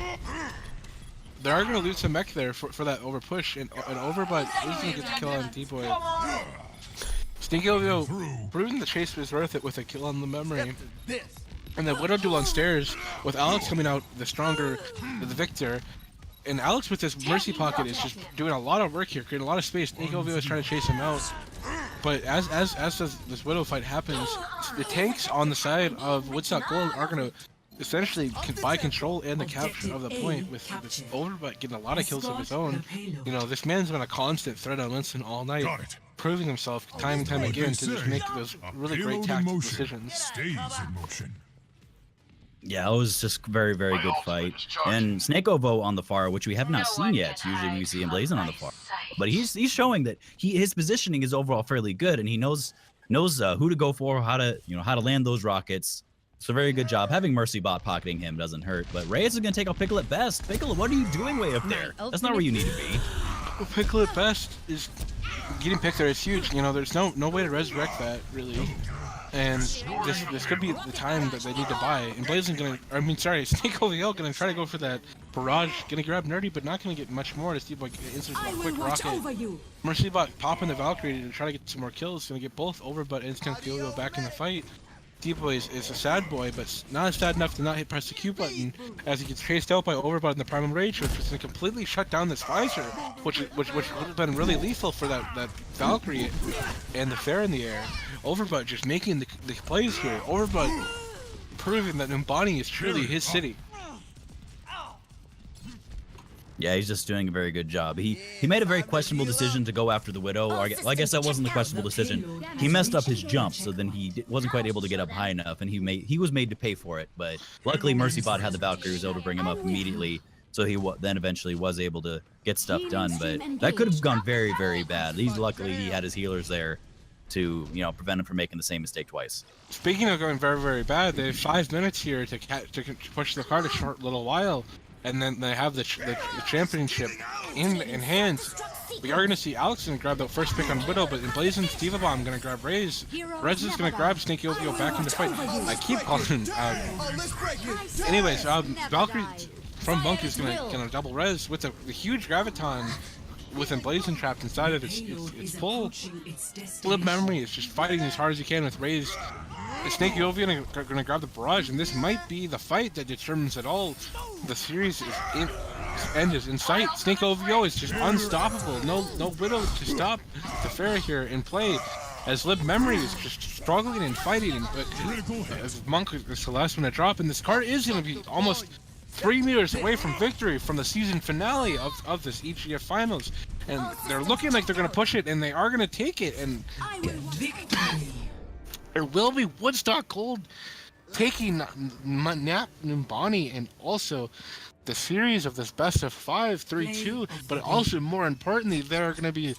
They are going to lose some mech there for that over push, and Overbutt is going to get the kill on D-Boy. Snake OVO proving the chase was worth it with a kill on the memory. And the Widow duel on stairs with Alex coming out the victor. And Alex with this Mercy Pocket is just doing a lot of work here, creating a lot of space. Snake OVO is trying to chase him out. But as this Widow fight happens, the tanks on the side of Woodstock Gold are going to essentially buy control and the capture of the point with Overbutt getting a lot of kills of his own. You know, this man's been a constant threat on Winston all night, proving himself time and time again to just make those really great tactical decisions. Stays in motion. Yeah, it was just very, very good fight. And Snake OVO on the far, which we have not seen yet. Usually we see him Blazon on the far. But he's showing that his positioning is overall fairly good, and he knows who to go for, how to land those rockets. It's a very good job. Having Mercy Bot pocketing him doesn't hurt. But Reyes is going to take out Pickle at best. Pickle, what are you doing way up there? That's not where you need to be. Well, Pickle at best is getting picked there is huge. You know, there's no way to resurrect that really. And this could be the time that they need to buy. And Snake OVO gonna try to go for that barrage, gonna grab Nerdy, but not gonna get much more to Steve Boy inserts a quick rocket. Mercy Bot popping the Valkyrie to try to get some more kills, gonna get both Overbutt and Snake OVO back in the fight. Steve Boy is a sad boy, but not sad enough to not press the Q button as he gets chased out by Overbutt in the Primal Rage, which is gonna completely shut down this visor, which would have been really lethal for that Valkyrie and the Fair in the air. Overbutt just making the plays here. Overbutt proving that Numbani is truly his city. Yeah, he's just doing a very good job. He made a very questionable decision to go after the Widow. I guess that wasn't the questionable decision. He messed up his jump, so then he wasn't quite able to get up high enough, and he was made to pay for it. But luckily, Mercy Bot had the Valkyrie, was able to bring him up immediately, so he then eventually was able to get stuff done. But that could have gone very, very bad. Luckily, he had his healers there to prevent him from making the same mistake twice. Speaking of going very, very bad, they have 5 minutes here to push the card a short little while, and then they have the championship in hand. We are going to see Alex going to grab the first pick on Widow, but in Blazon's Diva Bomb going to grab Reyes. Rez is going to grab Snake OVO back into fight. I keep calling anyways, Valkyrie from Monk is going to double Rez with the huge Graviton with Blazon trapped inside of its full. Flip Memory is just fighting as hard as he can with Reyes. Snake OVO going to grab the barrage, and this might be the fight that determines it all. The series end is in sight. Snake OVO is just unstoppable. No Widow to stop the Fair here in play, as Lib Memory is just struggling and fighting. But as Monk is the last one to drop, and this card is going to be almost 3 meters away from victory from the season finale of this EGF finals, and they're looking like they're going to push it, and they are going to take it, and it will be Woodstock Gold taking Nap Numbani and also the series of this best of 5, 3-2, but also more importantly, they're going to be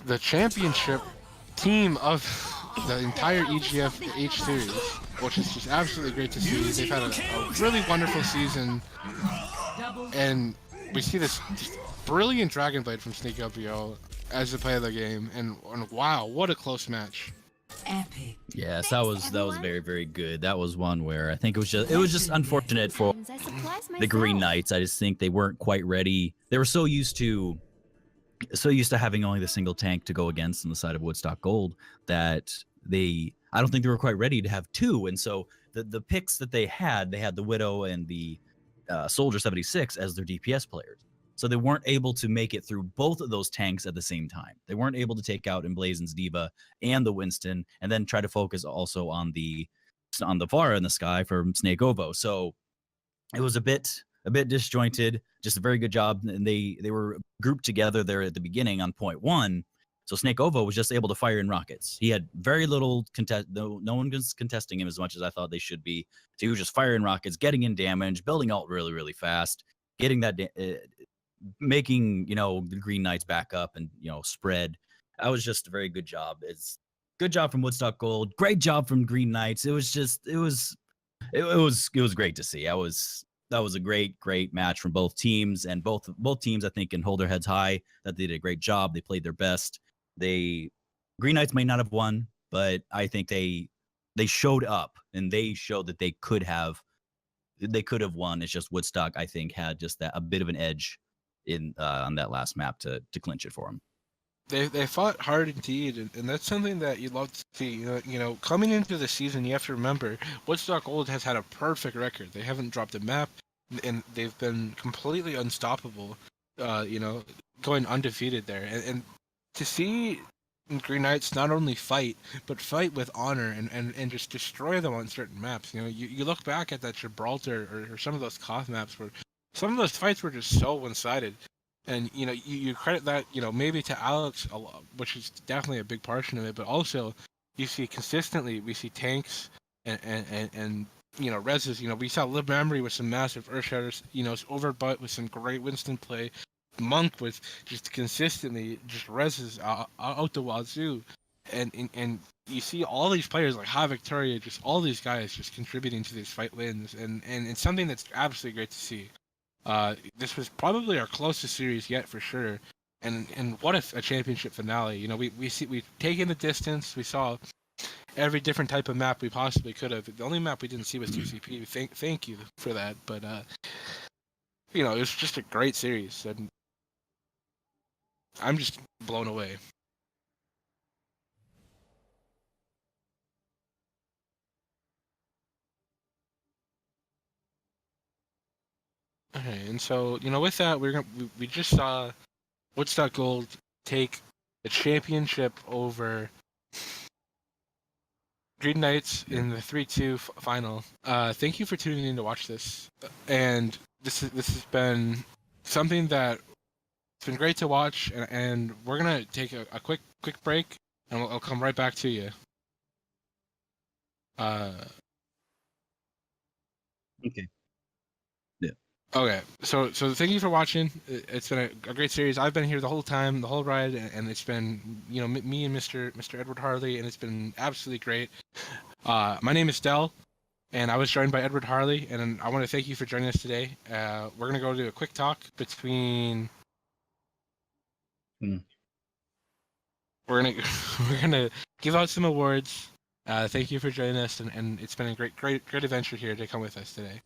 the championship team of the entire EGFH series, which is just absolutely great to see. They've had a really wonderful season, and we see this just brilliant Dragon Blade from Snake LBO as the play of the game, and wow, what a close match. Epic. Yes, that was very, very good. That was one where I think it was just unfortunate for the Green Knights. I just think they weren't quite ready. They were so used to having only the single tank to go against on the side of Woodstock Gold that I don't think they were quite ready to have two. And so the picks that they had the Widow and the Soldier 76 as their DPS players. So they weren't able to make it through both of those tanks at the same time. They weren't able to take out Emblazon's Diva and the Winston, and then try to focus also on the Vara in the sky for Snake Ovo. So it was a bit disjointed. Just a very good job, and they were grouped together there at the beginning on point 1. So Snake Ovo was just able to fire in rockets. He had very little contest. No one was contesting him as much as I thought they should be. So he was just firing rockets, getting in damage, building ult really, really fast, getting that. Making the Green Knights back up and spread. That was just a very good job. It's good job from Woodstock Gold, great job from Green Knights. It was great to see. That was a great match from both teams, and both teams I think can hold their heads high that they did a great job. They played their best. Green Knights may not have won, but I think they showed up and they showed that they could have won. It's just Woodstock I think had just a bit of an edge on that last map to clinch it for them. They fought hard indeed, and that's something that you love to see. Coming into the season, you have to remember Woodstock Gold has had a perfect record. They haven't dropped a map, and they've been completely unstoppable. Going undefeated there, and to see Green Knights not only fight, but fight with honor and just destroy them on certain maps. You look back at that Gibraltar or some of those Koth maps where some of those fights were just so one-sided. And, you credit that, maybe to Alex, a lot, which is definitely a big portion of it, but also you see consistently, we see tanks and reses. We saw Lib Memory with some massive Earthshatters, Overbutt with some great Winston play. Monk with just consistently just reses out the wazoo. And you see all these players like Ha Victoria, just all these guys just contributing to these fight wins. And it's something that's absolutely great to see. This was probably our closest series yet for sure. And what if a championship finale? We've taken the distance. We saw every different type of map we possibly could have. The only map we didn't see was TCP. Thank you for that. But it was just a great series, and I'm just blown away. Okay, and so with that, we just saw Woodstock Gold take the championship over Green Knights in the 3-2 final. Thank you for tuning in to watch this, and this has been something that it's been great to watch, and we're gonna take a quick break, and I'll come right back to you. Okay. Okay, so thank you for watching. It's been a great series. I've been here the whole time, the whole ride, and it's been me and Mr. Edward Harley, and it's been absolutely great. My name is Del, and I was joined by Edward Harley, and I want to thank you for joining us today. We're gonna go to a quick talk between. We're gonna give out some awards. Thank you for joining us, and it's been a great adventure here to come with us today.